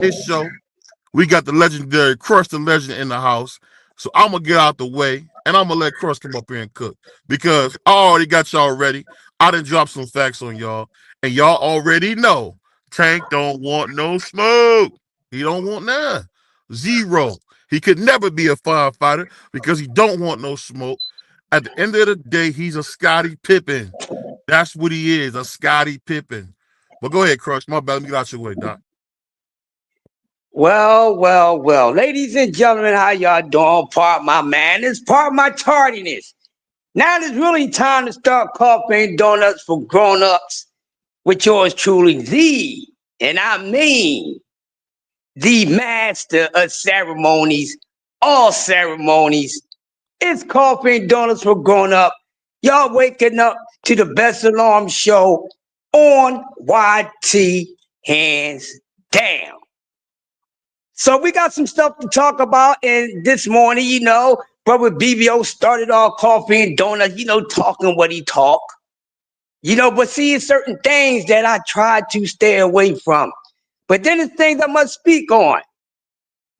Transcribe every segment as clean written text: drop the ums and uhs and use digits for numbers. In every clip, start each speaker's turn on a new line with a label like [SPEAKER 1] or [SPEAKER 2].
[SPEAKER 1] his show. We got the legendary Crush the Legend in the house. So I'm gonna get out the way and I'm gonna let Crush come up here and cook because I already got y'all ready. I done dropped some facts on y'all, and y'all already know Tank don't want no smoke. He don't want none. Zero. He could never be a firefighter because he don't want no smoke. At the end of the day, he's a Scottie Pippen. That's what he is, a Scottie Pippen. But go ahead, Crush. My bad. Let me get out your way, Doc.
[SPEAKER 2] Well. Ladies and gentlemen, how y'all doing? Part my man. It's part my tardiness. Now it's really time to start coffee and donuts for grown-ups with yours truly, and I mean the master of ceremonies, all ceremonies. It's coffee and donuts for grown-up. Y'all waking up to the best alarm show on YT, hands down. So we got some stuff to talk about. And this morning, Brother BBO started our coffee and donuts, talking what he talk. But see, it's certain things that I try to stay away from. But then there's things I must speak on.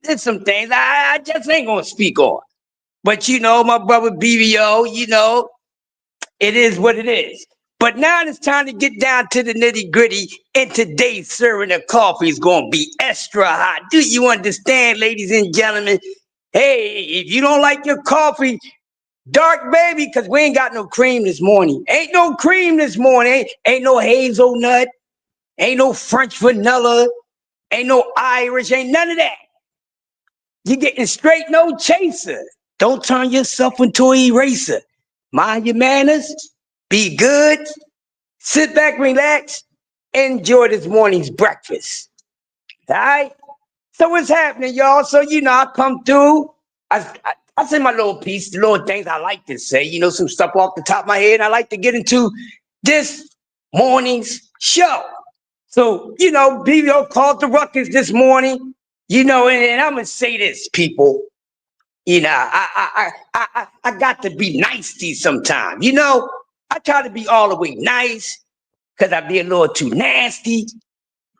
[SPEAKER 2] There's some things I just ain't gonna speak on. But my brother BBO, it is what it is. But now it's time to get down to the nitty-gritty, and today's serving of coffee is going to be extra hot. Do you understand, ladies and gentlemen? Hey, if you don't like your coffee dark, baby, because we ain't got no cream this morning. Ain't no cream this morning. Ain't no hazelnut. Ain't no French vanilla. Ain't no Irish. Ain't none of that. You're getting straight no chaser. Don't turn yourself into an eraser. Mind your manners. Be good. Sit back, relax, enjoy this morning's breakfast. All right? So what's happening, y'all? So, I come through. I say my little piece, the little things I like to say, some stuff off the top of my head. And I like to get into this morning's show. So, BBO called the ruckus this morning, and I'm going to say this, people. I got to be nice to you sometimes. I try to be all the way nice because I be a little too nasty.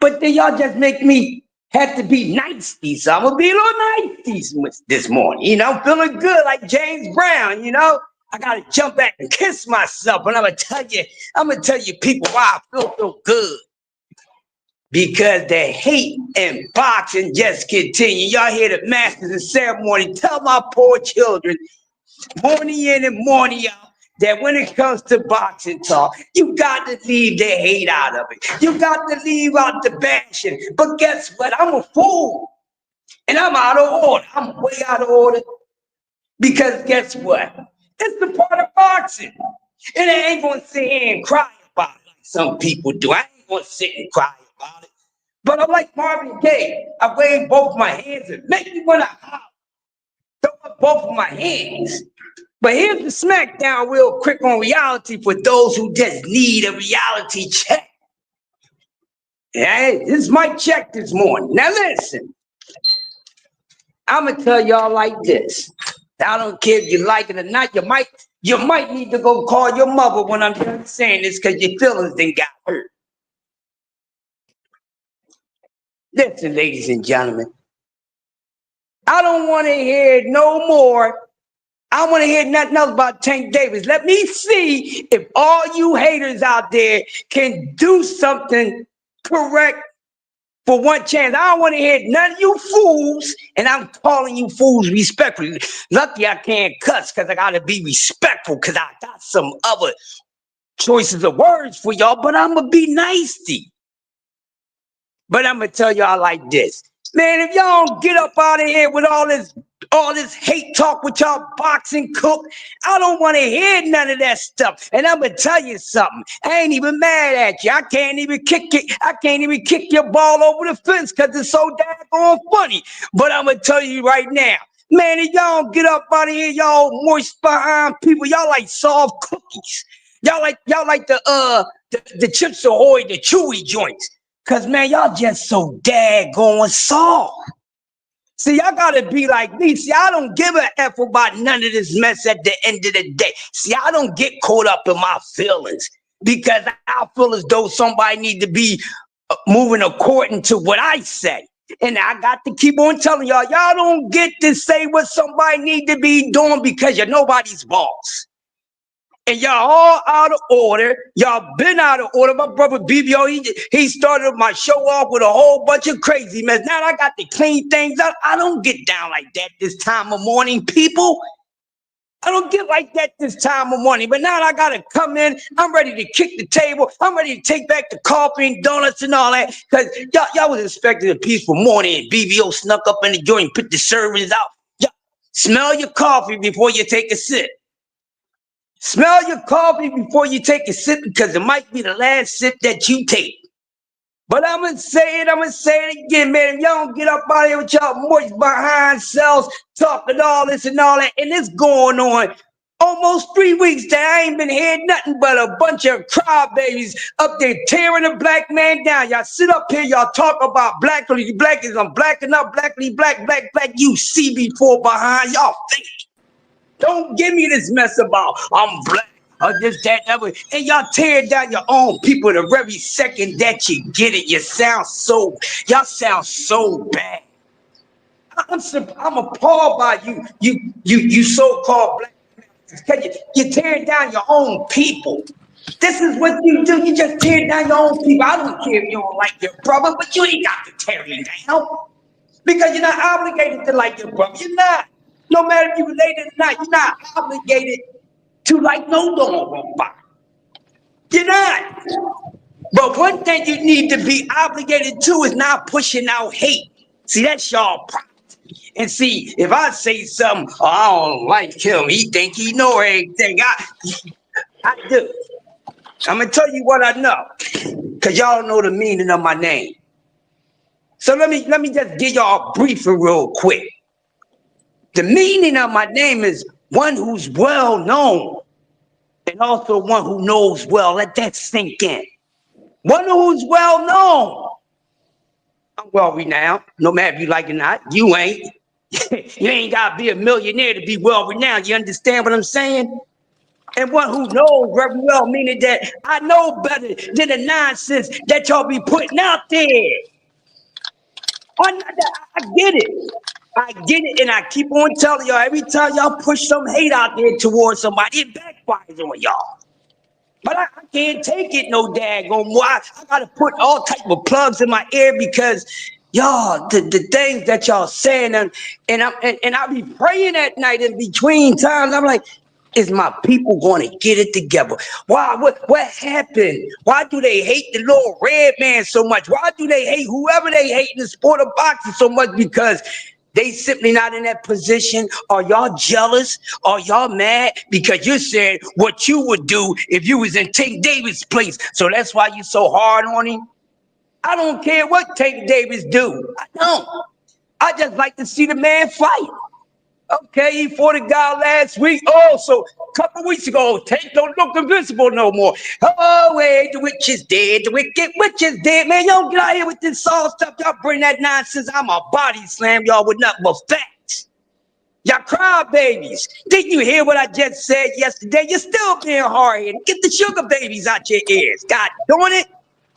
[SPEAKER 2] But then y'all just make me have to be nice to you. So I'm going to be a little nice to you this morning. I'm feeling good like James Brown, I got to jump back and kiss myself. And I'm going to tell you people why I feel so good. Because the hate and boxing just continue. Y'all hear the masters of ceremony tell my poor children morning in and morning out that when it comes to boxing talk, you got to leave the hate out of it. You got to leave out the bashing. But guess what? I'm a fool. And I'm out of order. I'm way out of order. Because guess what? It's the part of boxing. And I ain't going to sit here and cry about it like some people do. I ain't going to sit and cry about it. But I'm like Marvin Gaye. I wave both my hands and make me want to holler. Throw up both of my hands. But here's the smackdown real quick on reality for those who just need a reality check. Yeah, this is my check this morning. Now listen, I'm gonna tell y'all like this. I don't care if you like it or not. You might need to go call your mother when I'm done saying this because your feelings then got hurt. Listen, ladies and gentlemen, I don't want to hear no more. I want to hear nothing else about Tank Davis. Let me see if all you haters out there can do something correct for one chance. I don't want to hear none of you fools, and I'm calling you fools respectfully. Lucky I can't cuss because I got to be respectful because I got some other choices of words for y'all, but I'm going to be nice to you. But I'm going to tell y'all like this. Man, if y'all don't get up out of here with all this hate talk with y'all boxing cook, I don't want to hear none of that stuff. And I'm going to tell you something. I ain't even mad at you. I can't even kick your ball over the fence because it's so daggone funny. But I'm going to tell you right now, man, if y'all don't get up out of here, y'all moist behind people, y'all like soft cookies. Y'all like the Chips Ahoy, the chewy joints. Cause man, y'all just so daggone soft. See, y'all gotta be like me. See, I don't give a F about none of this mess at the end of the day. See, I don't get caught up in my feelings because I feel as though somebody need to be moving according to what I say. And I got to keep on telling y'all, y'all don't get to say what somebody need to be doing because you're nobody's boss. And y'all all out of order. Y'all been out of order. My brother BBO, he started my show off with a whole bunch of crazy mess. Now I got to clean things up. I don't get down like that this time of morning, people. I don't get like that this time of morning. But now I gotta come in. I'm ready to kick the table. I'm ready to take back the coffee and donuts and all that. Because y'all was expecting a peaceful morning. And BBO snuck up in the joint, put the servings out. Y'all smell your coffee before you take a sip. Smell your coffee before you take a sip because it might be the last sip that you take. But I'm going to say it again, man. If y'all don't get up out here with y'all moist behind selves, talking all this and all that, and it's going on almost 3 weeks that I ain't been hearing nothing but a bunch of crybabies up there tearing a black man down. Y'all sit up here, y'all talk about blackly black is I'm blacking up, blackly black, black, black. You see before behind y'all think. Don't give me this mess about I'm black or this, that, that. And y'all tear down your own people the very second that you get it. Y'all sound so bad. I'm appalled by you so-called black men. You tear down your own people. This is what you do. You just tear down your own people. I don't care if you don't like your brother, but you ain't got to tear him down. Because you're not obligated to like your brother. You're not. No matter if you're related or not, you're not obligated to like no doggone body. You're not. But one thing you need to be obligated to is not pushing out hate. See, that's y'all problem. And see, if I say something, oh, I don't like him, he think he know everything. I do. I'm gonna tell you what I know, cause y'all know the meaning of my name. So let me just give y'all a briefing real quick. The meaning of my name is one who's well known and also one who knows well. Let that sink in. One who's well known. I'm well renowned, no matter if you like it or not. You ain't. You ain't got to be a millionaire to be well renowned. You understand what I'm saying? And one who knows very well, meaning that I know better than the nonsense that y'all be putting out there. I get it. I get it, and I keep on telling y'all, every time y'all push some hate out there towards somebody, it backfires on y'all. But I can't take it no daggone more. I gotta put all type of plugs in my ear because y'all, the things that y'all saying, and I be praying at night in between times. I'm like, is my people going to get it together? Why? What happened? Why do they hate the little red man so much? Why do they hate whoever they hate in the sport of boxing so much? Because they simply not in that position. Are y'all jealous? Are y'all mad? Because you said what you would do if you was in Tank Davis' place. So that's why you so hard on him. I don't care what Tank Davis do. I don't. I just like to see the man fight. Okay, he fought a guy last week. Oh, so a couple weeks ago, Tank don't look invincible no more. Oh, wait, the witch is dead. The wicked witch is dead. Man, y'all get out here with this soft stuff. Y'all bring that nonsense. I'm a body slam y'all with nothing but facts. Y'all cry babies. Didn't you hear what I just said yesterday? You're still being hard-headed. Get the sugar babies out your ears. God darn it.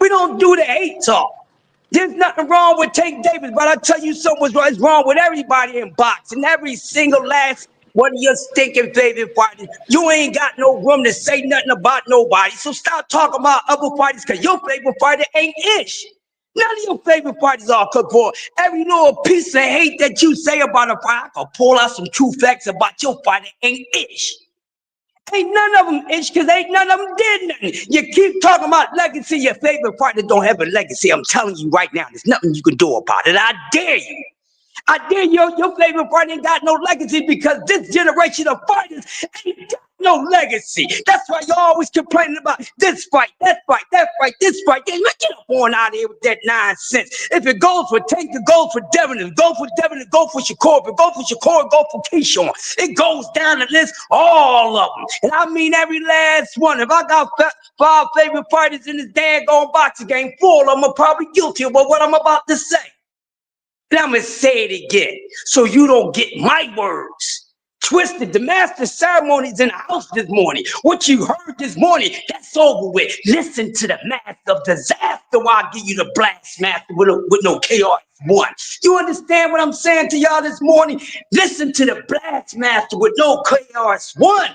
[SPEAKER 2] We don't do the hate talk. There's nothing wrong with Tank Davis, but I tell you something what's wrong with everybody in boxing. Every single last one of your stinking favorite fighters. You ain't got no room to say nothing about nobody. So stop talking about other fighters because your favorite fighter ain't ish. None of your favorite fighters are cooked for. Every little piece of hate that you say about a fighter, I can pull out some true facts about your fighter ain't ish. Ain't none of them ish because ain't none of them did nothing. You keep talking about legacy. Your favorite partner don't have a legacy. I'm telling you right now, there's nothing you can do about it. I dare you. I dare you. Your favorite partner ain't got no legacy because this generation of fighters ain't got no legacy. That's why you're always complaining about this fight, that fight, that fight, this fight. Get up on out of here with that nonsense. If it goes for Tank, it goes for Devin. If it goes for Devin, it goes for Shakur. If it goes for Shakur, it goes for Keyshawn. It goes down the list, all of them. And I mean every last one. If I got 5 favorite fighters in this daggone boxing game, 4 of them are probably guilty of what I'm about to say. And I'm going to say it again so you don't get my words twisted. The master ceremony's in the house this morning. What you heard this morning, that's over with. Listen to the master of disaster while I give you the blast master with no KRS-One. You understand what I'm saying to y'all this morning? Listen to the blast master with no KRS-One.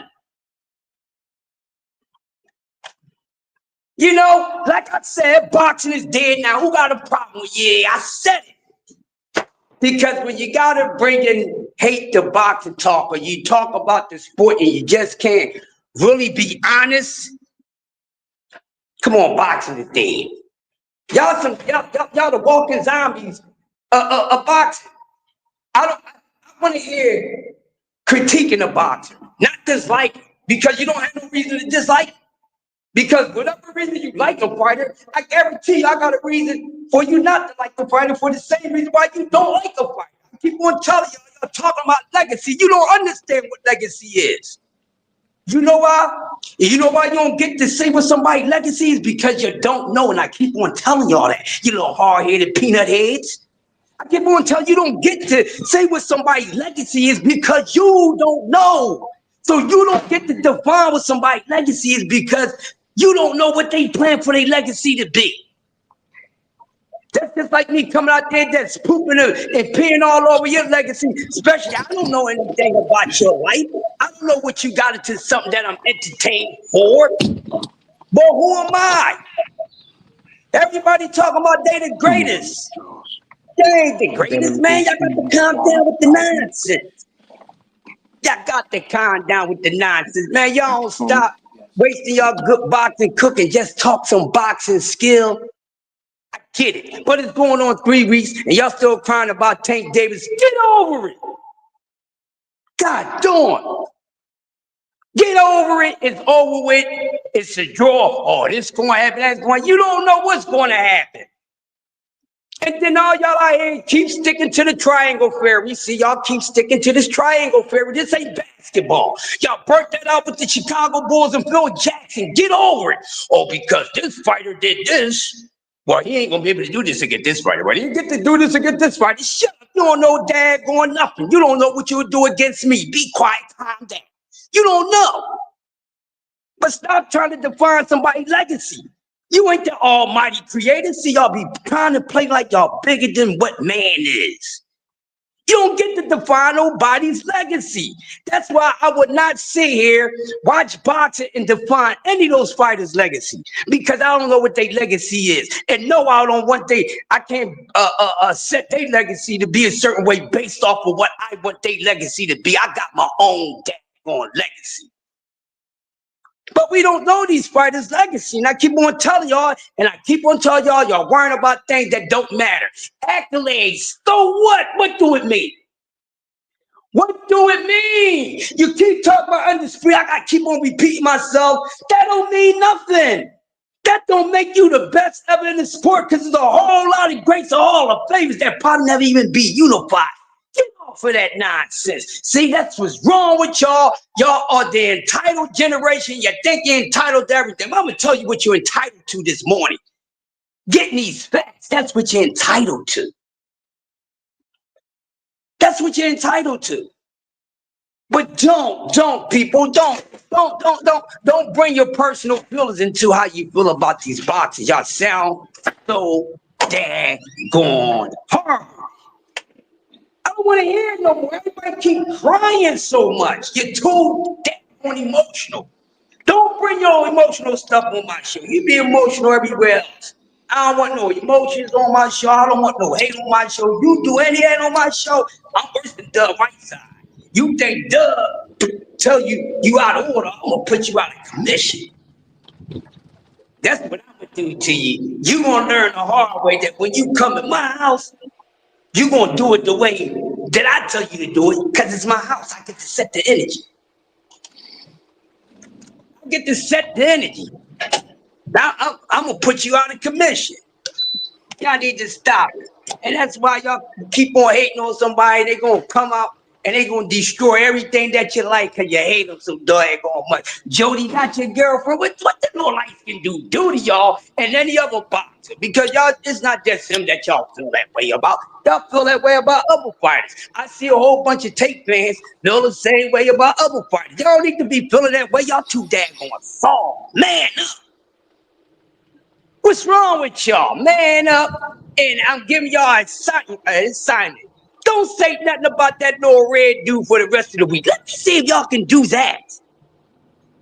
[SPEAKER 2] You know, like I said, boxing is dead now. Who got a problem with it? Yeah, I said it. Because when you gotta bring in hate to boxing talk, or you talk about the sport and you just can't really be honest, come on, boxing is dead. Y'all the walking zombies of boxing. I want to hear critiquing of boxing, not dislike, because you don't have no reason to dislike. Because whatever reason you like a fighter, I guarantee you I got a reason for you not to like the fighter for the same reason why you don't like a fighter. I keep on telling y'all talking about legacy. You don't understand what legacy is. You know why? You know why you don't get to say what somebody's legacy is? Because you don't know. And I keep on telling y'all that. You little hard-headed peanut heads. I keep on telling you don't get to say what somebody's legacy is because you don't know. So you don't get to define what somebody's legacy is because you don't know what they plan for their legacy to be. That's just like me coming out there that's pooping and peeing all over your legacy. Especially, I don't know anything about your life. I don't know what you got into something that I'm entertained for. But who am I? Everybody talking about they the greatest. They ain't the greatest, man. Y'all got to calm down with the nonsense. Y'all got to calm down with the nonsense, man. Y'all don't stop wasting y'all good boxing cooking. Just talk some boxing skill. I get it. But it's going on 3 weeks and y'all still crying about Tank Davis. Get over it. God darn. Get over it. It's over with. It's a draw. Oh, this going to happen. That's going. You don't know what's going to happen. And then all y'all out here keep sticking to the triangle theory. See, y'all keep sticking to this triangle theory. This ain't basketball. Y'all burnt that out with the Chicago Bulls and Phil Jackson. Get over it. Oh, because this fighter did this. Well, he ain't going to be able to do this against this fighter. Right? He didn't get to do this against this fighter. Shut up. You don't know daggone nothing. You don't know what you would do against me. Be quiet. Calm down. You don't know. But stop trying to define somebody's legacy. You ain't the almighty creator. See, y'all be trying to play like y'all bigger than what man is. You don't get to define nobody's legacy. That's why I would not sit here, watch boxing, and define any of those fighters' legacy. Because I don't know what their legacy is. And no, I can't set their legacy to be a certain way based off of what I want their legacy to be. I got my own daggone legacy. But we don't know these fighters' legacy. And I keep on telling y'all, y'all worrying about things that don't matter. Accolades, so what? What do it mean? What do it mean? You keep talking about undisputed. I keep on repeating myself. That don't mean nothing. That don't make you the best ever in the sport because there's a whole lot of greats, a Hall of Famers that probably never even be unified. Get off of that nonsense. See, that's what's wrong with y'all. Y'all are the entitled generation. You think you're entitled to everything. I'm going to tell you what you're entitled to this morning. Getting these facts. That's what you're entitled to. That's what you're entitled to. But don't bring your personal feelings into how you feel about these boxes. Y'all sound so daggone hard. I don't want to hear it no more. Everybody keep crying so much. You're too damn emotional. Don't bring your emotional stuff on my show. You be emotional everywhere else. I don't want no emotions on my show. I don't want no hate on my show. You do any of that on my show, I'm worse than Dub Whiteside. You think Dub tell you out of order, I'm going to put you out of commission. That's what I'm going to do to you. You're going to learn the hard way that when you come to my house, you're going to do it the way that I tell you to do it because it's my house. I get to set the energy. I get to set the energy. Now, I'm going to put you out of commission. Y'all need to stop it. And that's why y'all keep on hating on somebody. They're going to come out and they gonna destroy everything that you like because you hate them so doggone much. Jody got your girlfriend. What the little life can do to y'all and any other boxer? Because y'all, it's not just him that y'all feel that way about. Y'all feel that way about other fighters. I see a whole bunch of tape fans feel the same way about other fighters. Y'all need to be feeling that way. Y'all too daggone soft. Man up. What's wrong with y'all? Man up. And I'm giving y'all a assignment. Don't say nothing about that little red dude for the rest of the week. Let me see if y'all can do that.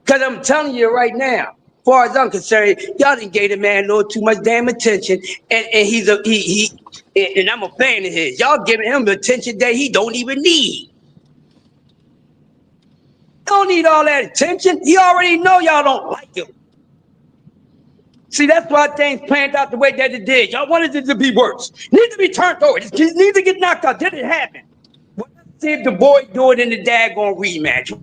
[SPEAKER 2] Because I'm telling you right now, as far as I'm concerned, y'all done gave the man a little too much damn attention. And and I'm a fan of his. Y'all giving him the attention that he don't even need. Don't need all that attention. He already know y'all don't like him. See, that's why things planned out the way that it did. Y'all wanted it to be worse. Need to be turned over. It needs to get knocked out. Did it happen? Well, let's see if the boy do it in the daggone rematch.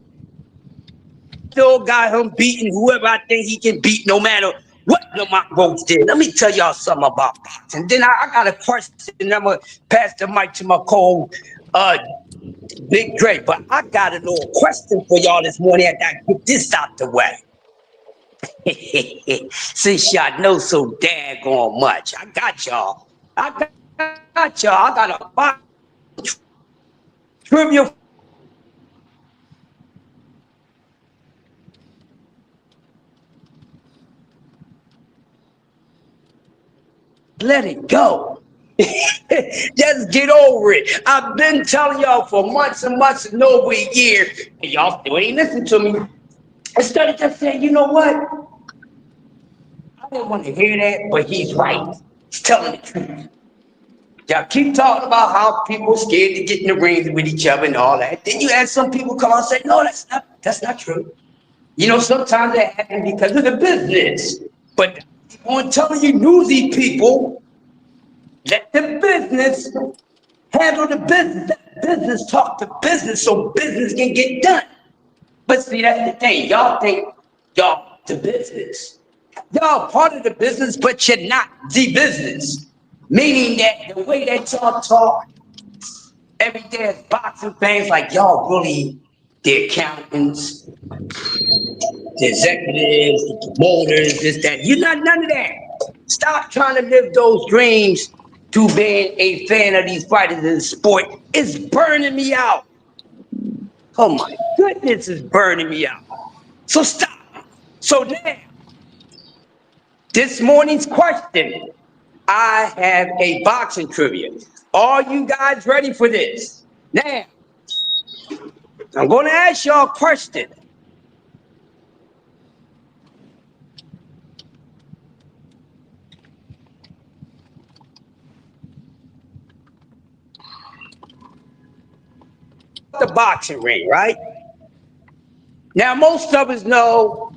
[SPEAKER 2] Still got him beating whoever I think he can beat, no matter what Lamont Roach did. Let me tell y'all something about boxing. Then I got a question. I'm gonna pass the mic to my Big Dre. But I got a little question for y'all this morning. I gotta get this out the way. Since y'all know so daggone much, I got y'all. I got a box trivia. Let it go. Just get over it. I've been telling y'all for months and months and over a year, and y'all still ain't listening to me. Instead of just saying, you know what? I didn't want to hear that, but he's right. He's telling the truth. Y'all keep talking about how people scared to get in the rings with each other and all that. Then you had some people come out and say, no, that's not true. You know, sometimes that happens because of the business. But I'm telling you, newsy people, let the business handle the business. Let business talk to business so business can get done. But see, that's the thing. Y'all think y'all the business. Y'all part of the business, but you're not the business. Meaning that the way that y'all talk every day is boxing fans like y'all really the accountants, the executives, the promoters, this, that. You're not none of that. Stop trying to live those dreams to being a fan of these fighters in the sport. It's burning me out. Oh my goodness, it's burning me out. So stop. So now, this morning's question, I have a boxing trivia. Are you guys ready for this? Now, I'm going to ask y'all a question. The boxing ring, right? Now, most of us know,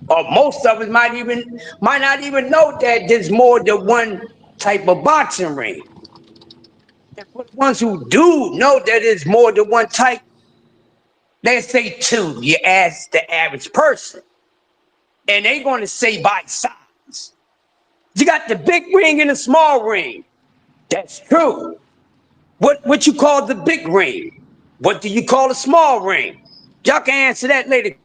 [SPEAKER 2] or most of us might not even know that there's more than one type of boxing ring. And for the ones who do know that there's more than one type, they say two. You ask the average person, and they're going to say by size. You got the big ring and the small ring. That's true. What you call the big ring? What do you call the small ring? Y'all can answer that later.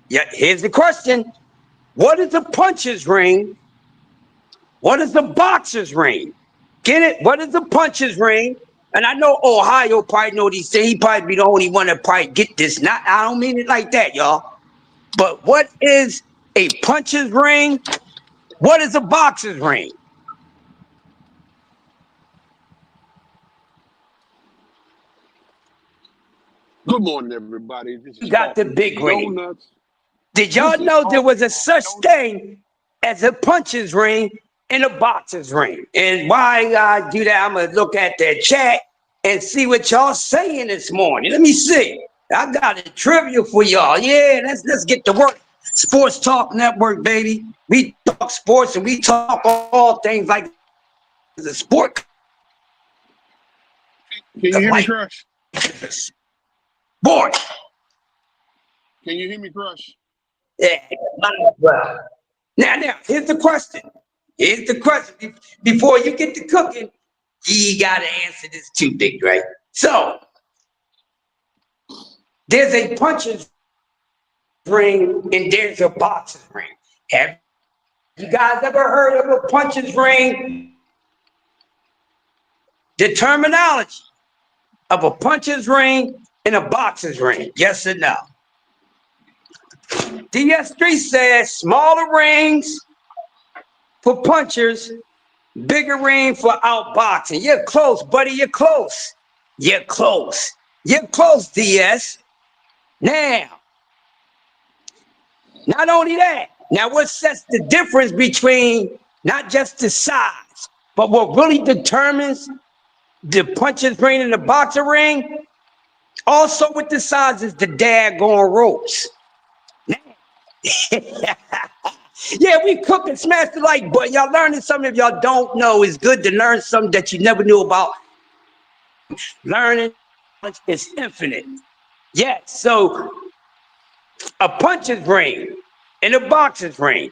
[SPEAKER 2] Yeah, here's the question. What is a puncher's ring? What is the boxer's ring? Get it? What is the puncher's ring? And I know Ohio probably know these things. He probably be the only one that probably get this. Not, I don't mean it like that, y'all. But what is a puncher's ring? What is a boxer's ring?
[SPEAKER 3] Good morning, everybody. This
[SPEAKER 2] You
[SPEAKER 3] is
[SPEAKER 2] got the
[SPEAKER 3] Coffee
[SPEAKER 2] big
[SPEAKER 3] with
[SPEAKER 2] ring.
[SPEAKER 3] Donuts.
[SPEAKER 2] Did
[SPEAKER 3] This
[SPEAKER 2] y'all
[SPEAKER 3] is
[SPEAKER 2] know there was
[SPEAKER 3] Coffee
[SPEAKER 2] a
[SPEAKER 3] with
[SPEAKER 2] such
[SPEAKER 3] Donuts.
[SPEAKER 2] thing as a puncher's ring and a boxer's ring? And why I do that, I'm going to look at the chat and see what y'all saying this morning. Let me see. I got a trivia for y'all. Yeah, let's get to work. Sports Talk Network, baby. We talk sports and we talk all things like the sport.
[SPEAKER 3] Can you hear me, Crush?
[SPEAKER 2] Boy.
[SPEAKER 3] Can you hear me, Crush?
[SPEAKER 2] Yeah, might as well. Now, here's the question. Here's the question. Before you get to cooking, you gotta answer this too, Dick, right? So there's a puncher's ring and there's a boxer's ring. Have you guys ever heard of a puncher's ring? The terminology of a puncher's ring and a boxer's ring. Yes or no? DS3 says smaller rings for punchers, bigger ring for outboxing. You're close, buddy. You're close. You're close. You're close, DS. Now, not only that, now what sets the difference between not just the size, but what really determines the puncher's ring and the boxer ring, also with the size is the daggone ropes. Yeah, we cook and smash the like, but y'all learning something if y'all don't know. It's good to learn something that you never knew about. Learning is infinite. Yes, so a puncher's ring and a boxer's ring.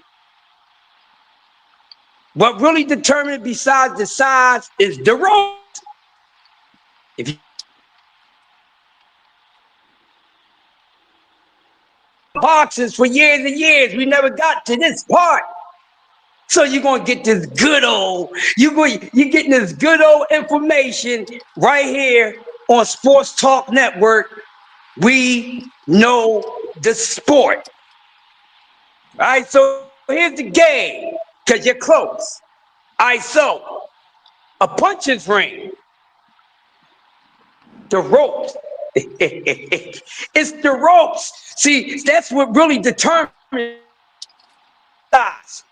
[SPEAKER 2] What really determines besides the size is the rope. If you boxes for years and years, we never got to this part. So you're gonna get this good old, you're getting this good old information right here on Sports Talk Network. We know the sport. All right, so here's the game, because you're close. All right, so a puncher's ring, the ropes. It's the ropes. See, that's what really determines size.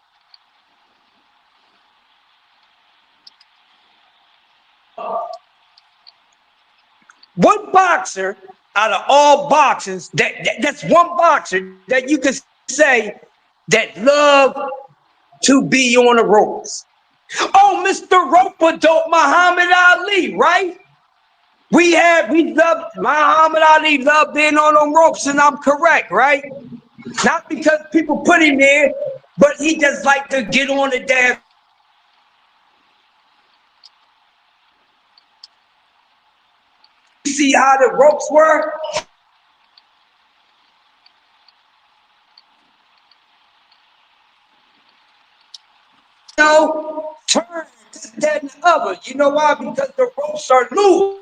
[SPEAKER 2] One boxer out of all boxers, that's one boxer that you could say that love to be on the ropes. Oh, Mr. Roper Dope Muhammad Ali, right? We love Muhammad Ali, love being on them ropes, and I'm correct, right? Not because people put him there, but he just like to get on the damn. See how the ropes were? You know, turn this, that, and the other. You know why? Because the ropes are loose.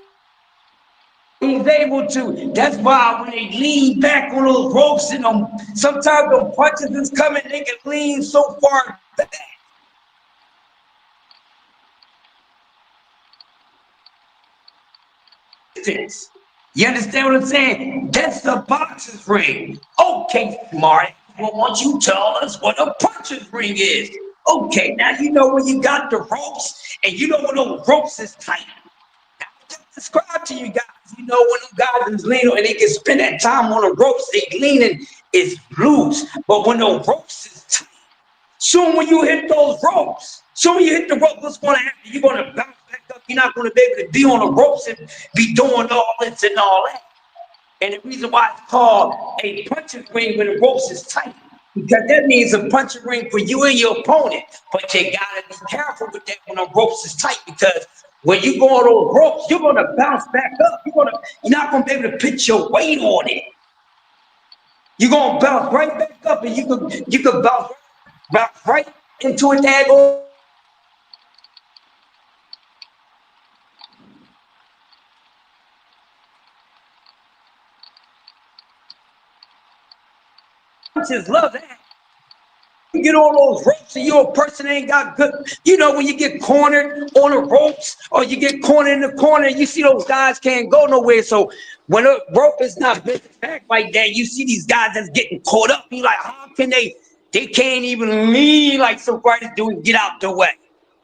[SPEAKER 2] He's able to. That's why when they lean back on those ropes and them, sometimes the punches is coming, they can lean so far back. You understand what I'm saying? That's the boxer's ring. Okay, Marty. Well, why don't you tell us what a puncher's ring is? Okay, now you know when you got the ropes and you know when those ropes is tight. Now, I just describe to you guys, you know when them guys is leaning and they can spend that time on the ropes, they leaning is loose. But when the ropes is tight, soon when you hit those ropes, soon when you hit the rope, what's going to happen? You're going to bounce back up. You're not going to be able to be on the ropes and be doing all this and all that. And the reason why it's called a punching ring when the ropes is tight, because that means a punching ring for you and your opponent. But you gotta be careful with that when the ropes is tight, because when you go on those ropes, you're gonna bounce back up. You're not gonna be able to put your weight on it. You're gonna bounce right back up, and you could bounce right into a daggone. Punches love that. You get on those ropes and you're a person that ain't got good. You know, when you get cornered on the ropes or you get cornered in the corner, you see those guys can't go nowhere. So when a rope is not bent back like that, you see these guys that's getting caught up. You like, how can they can't even lean like some fighters do and get out the way.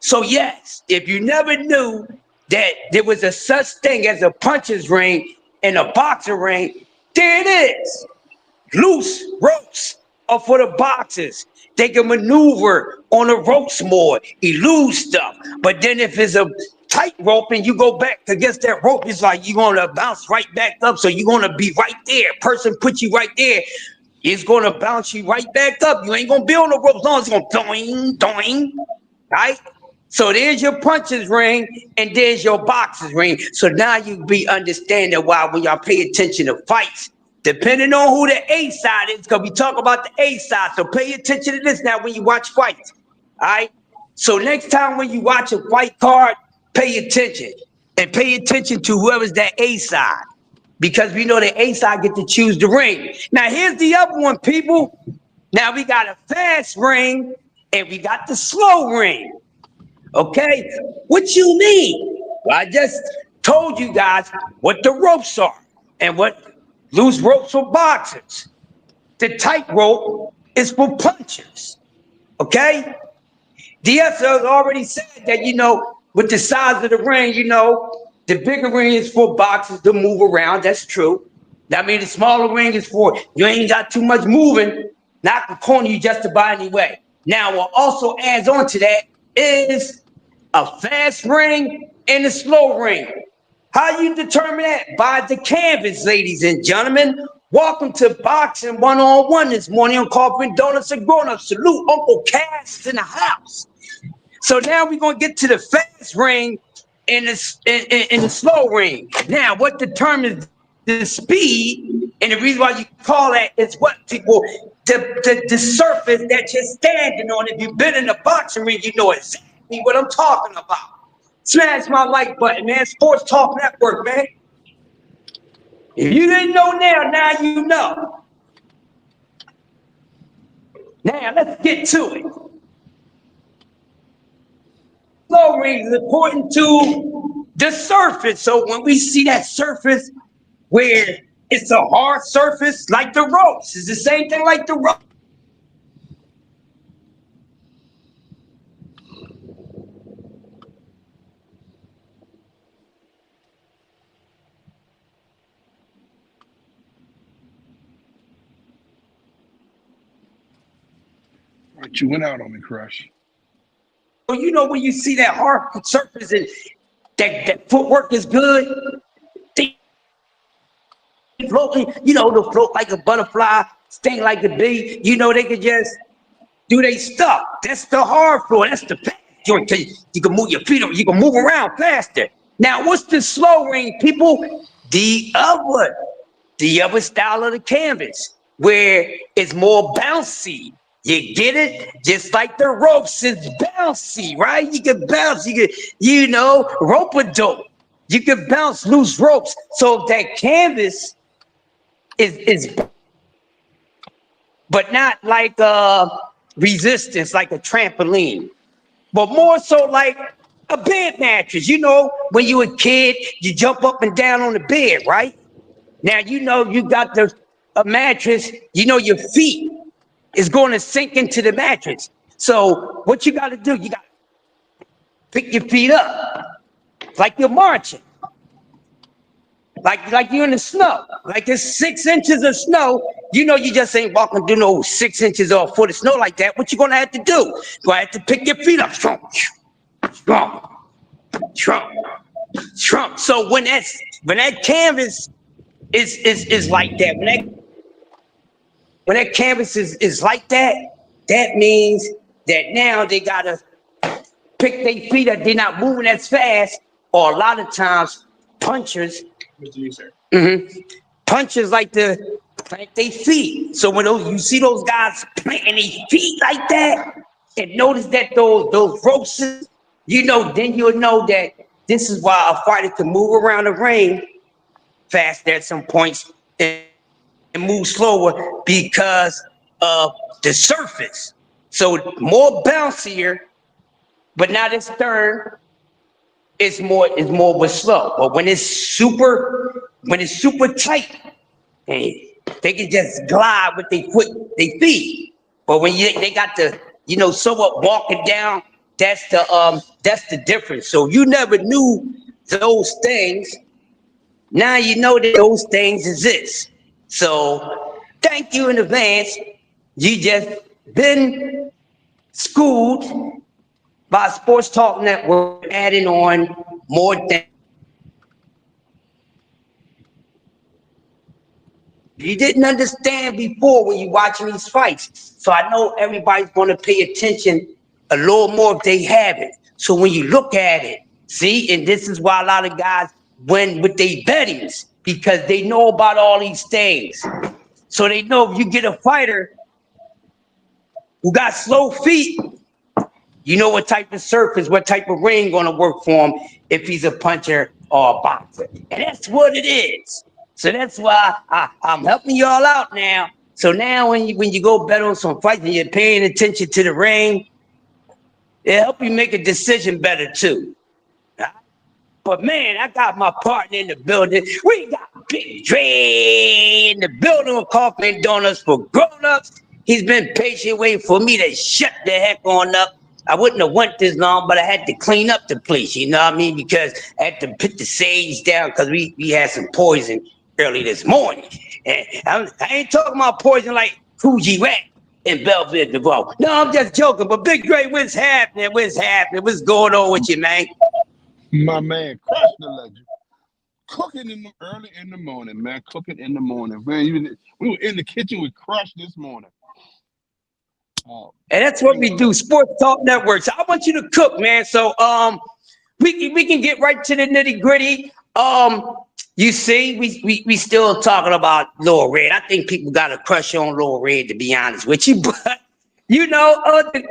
[SPEAKER 2] So yes, if you never knew that there was a such thing as a puncher's ring and a boxer ring, there it is. Loose ropes are for the boxers. They can maneuver on the ropes more, elude stuff. But then if it's a tight rope and you go back against that rope, it's like you're gonna bounce right back up. So you're gonna be right there. Person put you right there. It's gonna bounce you right back up. You ain't gonna be on the ropes long. It's gonna doing, doing. right? So there's your punches ring and there's your boxers ring. So now you be understanding why when y'all pay attention to fights, depending on who the A side is, because we talk about the A side. So pay attention to this now when you watch fights. All right. So next time when you watch a fight card, pay attention. And pay attention to whoever's that A side. Because we know the A side get to choose the ring. Now here's the other one, people. Now we got a fast ring and we got the slow ring. Okay, what you mean? Well, I just told you guys what the ropes are and what loose ropes for boxers. The tightrope is for punchers. Okay, DS has already said that with the size of the ring, the bigger ring is for boxers to move around. That's true. That means the smaller ring is for you ain't got too much moving, not to corner you just about anyway. Now, what also adds on to that is a fast ring and a slow ring. How you determine that? By the canvas, ladies and gentlemen. Welcome to Boxing One-on-One this morning on Coffee and Donuts and Grown Up. Salute Uncle Cass in the house. So now we're going to get to the fast ring and the slow ring. Now, what determines the speed and the reason why you call that is what people, the surface that you're standing on. If you've been in the boxing ring, you know exactly what I'm talking about. Smash my like button, man. Sports Talk Network, man. If you didn't know now you know. Now, let's get to it. Slow ring is important to the surface. So when we see that surface where it's a hard surface like the ropes, it's the same thing like the ropes.
[SPEAKER 3] Right, you went out on me, Crush.
[SPEAKER 2] So when you see that hard surface and that footwork is good, they floating, they'll float like a butterfly, sting like a bee. They could just do they stuff. That's the hard floor. That's the fast joint. You can move your feet, you can move around faster. Now, what's the slow ring, people? The other style of the canvas, where it's more bouncy. You get it? Just like the ropes is bouncy, right? You can bounce, you can, rope-a-dope. You can bounce loose ropes. So that canvas is but not like resistance, like a trampoline, but more so like a bed mattress. When you a kid, you jump up and down on the bed, right? Now you got a mattress. Your feet is going to sink into the mattress. So what you got to do? You got to pick your feet up, like you're marching. Like you're in the snow, like there's 6 inches of snow. You just ain't walking through no 6 inches or a foot of snow like that. What you gonna have to do? You're gonna have to pick your feet up, strong. So when that canvas is like that, when that canvas is like that, that means that now they gotta pick their feet up. They're not moving as fast, or a lot of times punchers. Punchers like to plant their feet. So when you see those guys planting their feet like that, and notice that those ropes, then you'll know that this is why a fighter can move around the ring fast at some points and move slower because of the surface. So more bouncier, but now this third is more but slow. But when it's super tight, hey, they can just glide with their feet. But when they got to, somewhat walking down, that's the difference. So you never knew those things. Now you know that those things exist. So thank you in advance. You just been schooled by Sports Talk Network, adding on more things. You didn't understand before when you're watching these fights. So I know everybody's going to pay attention a little more if they have it. So when you look at it, see, and this is why a lot of guys win with their bettings because they know about all these things. So they know if you get a fighter who got slow feet, you know what type of surface, what type of ring going to work for him if he's a puncher or a boxer. And that's what it is. So that's why I'm helping y'all out now. So now when you go bet on some fights and you're paying attention to the ring, it help you make a decision better too. But man, I got my partner in the building. We got Big Dre in the building with coffee and donuts for grown-ups. He's been patient waiting for me to shut the heck on up. I wouldn't have went this long, but I had to clean up the place, you know what I mean? Because I had to put the sage down because we had some poison early this morning. And I ain't talking about poison like Coogee Rat in Belleville, DeVoe. No, I'm just joking. But Big Dre, what's happening? What's happening? What's going on with you, man?
[SPEAKER 3] My man, Crush the Legend. Cooking early in the morning, man. Cooking in the morning. Man, we were in the kitchen with Crush this morning.
[SPEAKER 2] And that's what we do, Sports Talk Network. So I want you to cook, man. So we can get right to the nitty gritty. You see, we still talking about Lil Red. I think people got a crush on Lil Red, to be honest with you. But you know,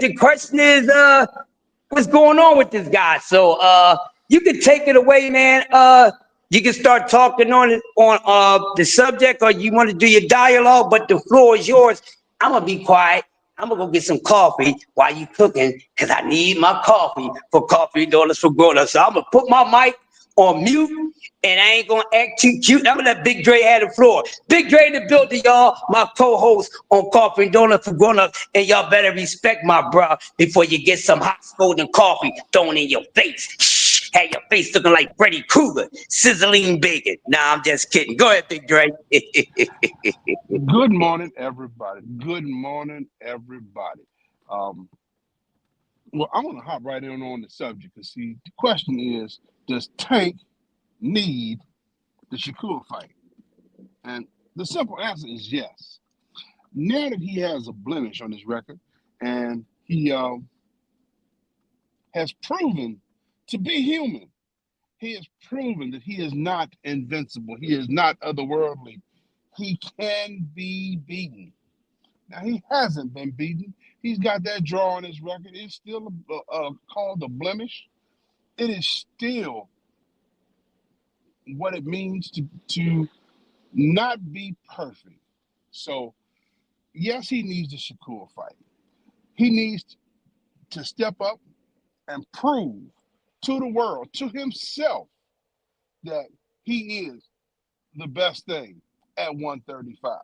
[SPEAKER 2] the question is, what's going on with this guy? So you can take it away, man. You can start talking on the subject, or you want to do your dialogue, but the floor is yours. I'm gonna be quiet. I'm gonna go get some coffee while you cooking, cause I need my coffee for coffee dollars for grown-ups. So I'm gonna put my mic on mute, and I ain't gonna act too cute. I'm gonna let Big Dre have the floor. Big Dre in the building, y'all. My co-host on Coffee and Donuts for Grown-ups, and y'all better respect my bro before you get some hot scalding coffee thrown in your face. Shh, have your face looking like Freddy Krueger, sizzling bacon. Nah, I'm just kidding. Go ahead, Big Dre.
[SPEAKER 3] Good morning, everybody. Good morning, everybody. Well, I'm gonna hop right in on the subject. Cause see, the question is, does Tank need the Shakur fight? And the simple answer is yes. Now that he has a blemish on his record, and he has proven to be human, he has proven that he is not invincible. He is not otherworldly. He can be beaten. Now, he hasn't been beaten. He's got that draw on his record. It's still called a blemish. It is still what it means to not be perfect. So, yes, he needs the Shakur fight. He needs to step up and prove to the world, to himself, that he is the best thing at 135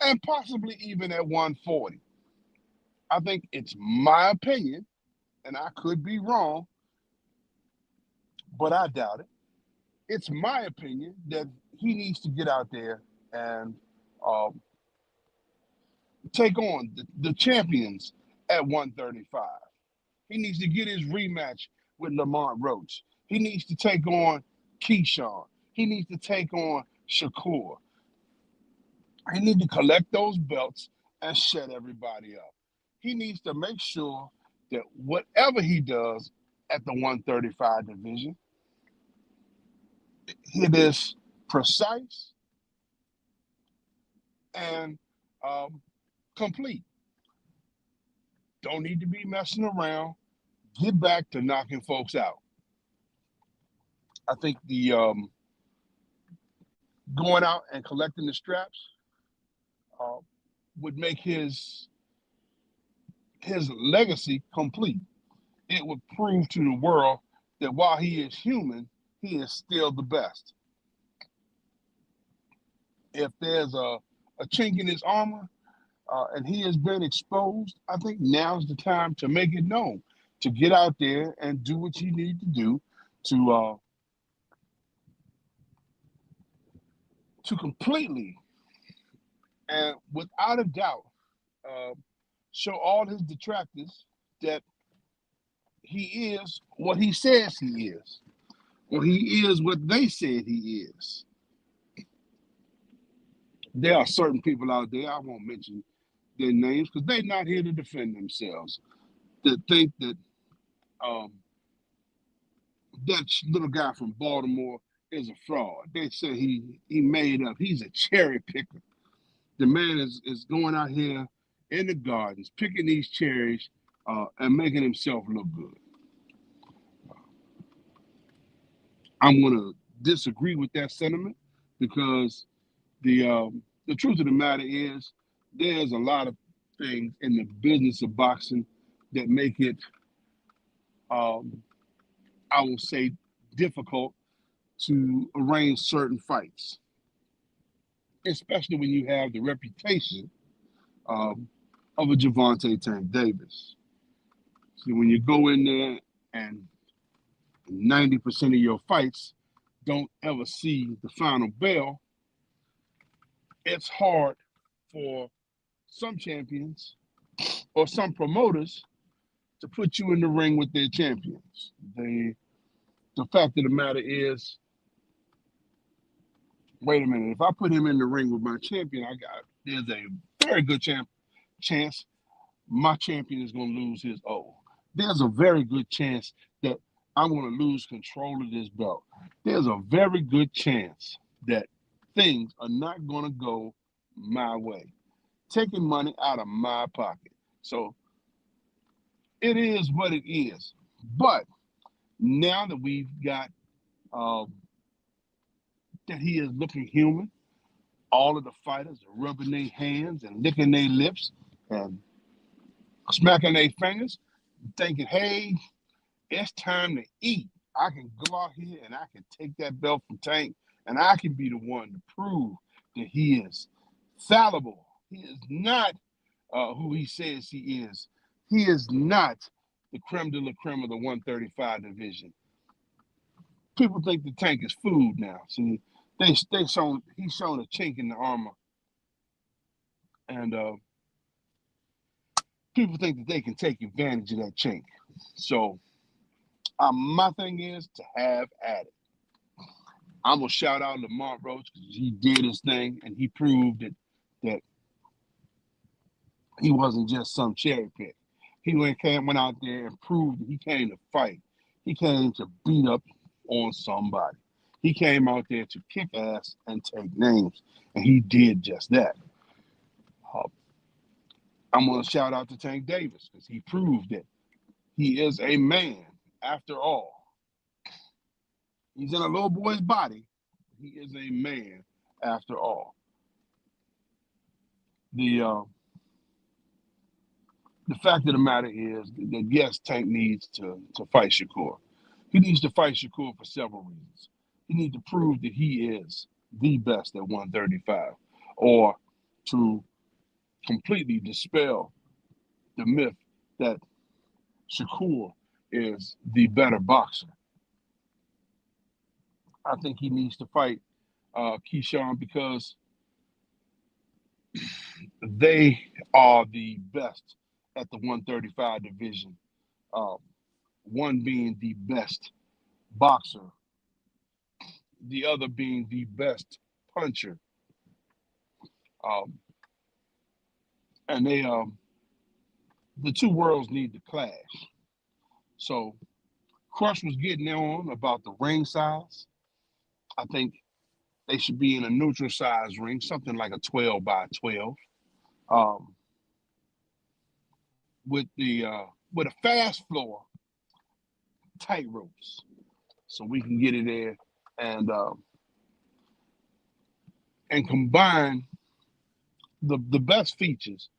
[SPEAKER 3] and possibly even at 140. I think it's my opinion, and I could be wrong, but I doubt it. It's my opinion that he needs to get out there and um, take on the champions at 135. He needs to get his rematch with Lamont Roach. He needs to take on Keyshawn. He needs to take on Shakur. He needs to collect those belts and shut everybody up. He needs to make sure that whatever he does at the 135 division, it is precise and complete. Don't need to be messing around. Get back to knocking folks out. I think the going out and collecting the straps uh, would make his legacy complete. It would prove to the world that while he is human, he is still the best. If there's a chink in his armor and he has been exposed, I think now's the time to make it known, to get out there and do what you need to do to completely and without a doubt uh, show all his detractors that he is what he says he is, or he is what they said he is. There are certain people out there, I won't mention their names because they're not here to defend themselves. that think that um, that little guy from Baltimore is a fraud. They say he made up. He's a cherry picker. The man is going out here in the gardens, picking these cherries and making himself look good. I'm going to disagree with that sentiment because the truth of the matter is there's a lot of things in the business of boxing that make it, um, I will say, difficult to arrange certain fights, especially when you have the reputation um, of a Javante Tank Davis. See, when you go in there and 90% of your fights don't ever see the final bell, it's hard for some champions or some promoters to put you in the ring with their champions. The fact of the matter is, wait a minute, if I put him in the ring with my champion, there's a very good chance my champion is going to lose his O. There's a very good chance that I'm going to lose control of this belt. There's a very good chance that things are not going to go my way, taking money out of my pocket. So it is what it is. But now that we've got um, that he is looking human, all of the fighters are rubbing their hands and licking their lips and smacking their fingers, thinking, hey, it's time to eat. I can go out here and I can take that belt from Tank and I can be the one to prove that he is fallible. He is not who he says he is. He is not the creme de la creme of the 135 division. People think the Tank is food now. See, he's shown a chink in the armor, and people think that they can take advantage of that chink. So my thing is to have at it. I'm gonna shout out Lamont Roach because he did his thing and he proved that he wasn't just some cherry pick. He went out there and proved that he came to fight. He came to beat up on somebody. He came out there to kick ass and take names, and he did just that. Uh, I'm gonna shout out to Tank Davis because he proved that he is a man after all. He's in a little boy's body. He is a man after all. The the fact of the matter is that yes, Tank needs to fight Shakur. He needs to fight Shakur for several reasons. He needs to prove that he is the best at 135, or to completely dispel the myth that Shakur is the better boxer. I think he needs to fight Keyshawn because they are the best at the 135 division. Um, one being the best boxer, the other being the best puncher. Um, and the two worlds need to clash. So Crush was getting on about the ring size. I think they should be in a neutral size ring, something like a 12 by 12, um, with a fast floor, tight ropes, so we can get it there and and combine the best features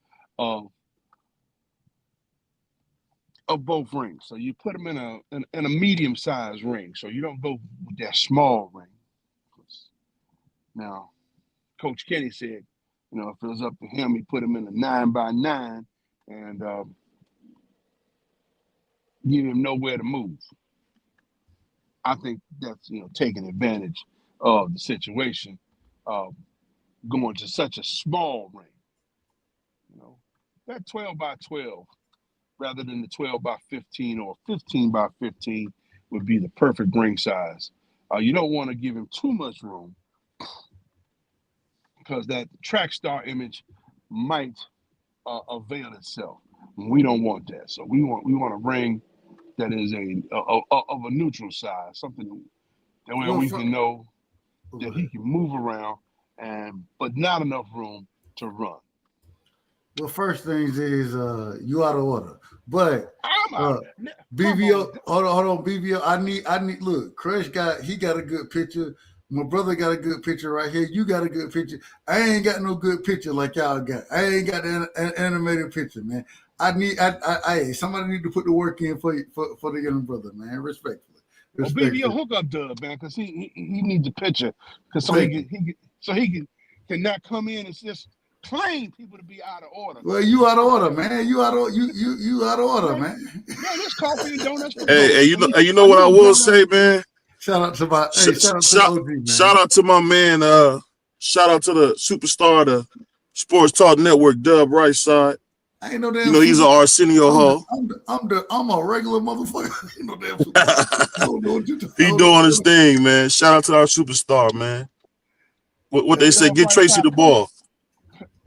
[SPEAKER 3] of both rings. So you put them in a medium sized ring. So you don't go with that small ring. Now, Coach Kenny said, if it was up to him, he'd put him in a 9 by 9 and give him nowhere to move. I think that's taking advantage of the situation, going to such a small ring. That 12 by 12 rather than the 12 by 15 or 15 by 15 would be the perfect ring size. You don't want to give him too much room because that track star image might avail itself. We don't want that. So we want a ring that is of a neutral size, something that way
[SPEAKER 4] Well,
[SPEAKER 3] we
[SPEAKER 4] for,
[SPEAKER 3] can know that
[SPEAKER 4] okay.
[SPEAKER 3] he can move around but not enough room to run.
[SPEAKER 4] Well, first things is you out of order. But
[SPEAKER 3] I'm out
[SPEAKER 4] uh
[SPEAKER 3] of there. Come
[SPEAKER 4] BVO,
[SPEAKER 3] on.
[SPEAKER 4] hold on, BVO. I need look, Crush got a good picture. My brother got a good picture right here. You got a good picture. I ain't got no good picture like y'all got. I ain't got an animated picture, man. Somebody need to put the work in for the young brother, man. Respectfully.
[SPEAKER 3] Well, BBO
[SPEAKER 4] Respectfully.
[SPEAKER 3] hook up Dub, man, because he needs a picture, because
[SPEAKER 4] Thank you.
[SPEAKER 3] so he can not come in and just claim people to be out of order.
[SPEAKER 4] Well, you out of order,
[SPEAKER 3] Okay,
[SPEAKER 4] man. You out of order, man.
[SPEAKER 3] man, this coffee and donuts for
[SPEAKER 1] Hey,
[SPEAKER 3] grown-ups.
[SPEAKER 1] you know
[SPEAKER 3] I
[SPEAKER 1] what I
[SPEAKER 3] need
[SPEAKER 1] will
[SPEAKER 3] grown-ups.
[SPEAKER 1] say, man.
[SPEAKER 4] Shout out to my shout out to the OG,
[SPEAKER 1] Shout
[SPEAKER 4] man.
[SPEAKER 1] out to my man. Shout out to the superstar, the Sports Talk Network, Dub Right Side.
[SPEAKER 4] I ain't no
[SPEAKER 1] You
[SPEAKER 4] damn
[SPEAKER 1] know he's
[SPEAKER 4] super.
[SPEAKER 1] an Arsenio Hall.
[SPEAKER 4] I'm a regular motherfucker. Ain't no damn superstar. I don't know what you I
[SPEAKER 1] He
[SPEAKER 4] don't know
[SPEAKER 1] doing
[SPEAKER 4] what
[SPEAKER 1] his
[SPEAKER 4] you're
[SPEAKER 1] thing, man. Shout out to our superstar, man. What they
[SPEAKER 4] saying.
[SPEAKER 1] say?
[SPEAKER 3] Dub
[SPEAKER 1] Get
[SPEAKER 3] right
[SPEAKER 1] Tracy
[SPEAKER 3] side,
[SPEAKER 1] the ball.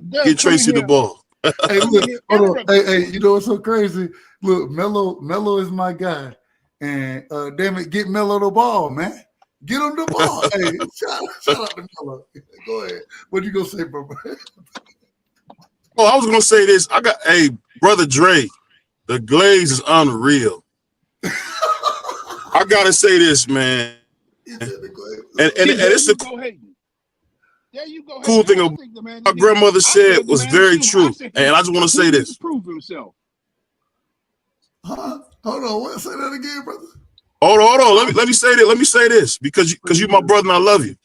[SPEAKER 3] Dub,
[SPEAKER 1] Get
[SPEAKER 3] come in
[SPEAKER 1] Tracy the
[SPEAKER 3] here,
[SPEAKER 1] ball.
[SPEAKER 4] Hey,
[SPEAKER 3] come in
[SPEAKER 4] look,
[SPEAKER 3] here,
[SPEAKER 4] hold on.
[SPEAKER 3] interrupt this morning.
[SPEAKER 4] You know what's so crazy? Look, Mello is my guy, and damn it, get Mello the ball, man. Get him the ball. Hey, shout out to Mello. Go ahead. What you gonna say, bro?
[SPEAKER 1] Oh, I was gonna say this. Hey, brother Dre, the glaze is unreal. I gotta say this, man.
[SPEAKER 4] He said the
[SPEAKER 1] And
[SPEAKER 4] glass.
[SPEAKER 1] it's
[SPEAKER 3] See,
[SPEAKER 1] the
[SPEAKER 3] there you go, Hayden. There you go,
[SPEAKER 1] cool
[SPEAKER 3] Hayden.
[SPEAKER 1] thing
[SPEAKER 3] I
[SPEAKER 1] about
[SPEAKER 3] think the man
[SPEAKER 1] my
[SPEAKER 3] need to.
[SPEAKER 1] grandmother
[SPEAKER 3] I
[SPEAKER 1] said
[SPEAKER 3] said the
[SPEAKER 1] was
[SPEAKER 3] man
[SPEAKER 1] very
[SPEAKER 3] too. I
[SPEAKER 1] true.
[SPEAKER 3] said
[SPEAKER 1] And I just want to
[SPEAKER 3] he
[SPEAKER 1] say
[SPEAKER 3] needs to
[SPEAKER 1] this.
[SPEAKER 3] prove himself.
[SPEAKER 4] Huh? Hold on. What? Say that again, brother.
[SPEAKER 1] Hold on.
[SPEAKER 3] I,
[SPEAKER 1] Let me say that. Let me say this because
[SPEAKER 4] What
[SPEAKER 1] you
[SPEAKER 4] you
[SPEAKER 1] my
[SPEAKER 4] say?
[SPEAKER 1] brother and I love you.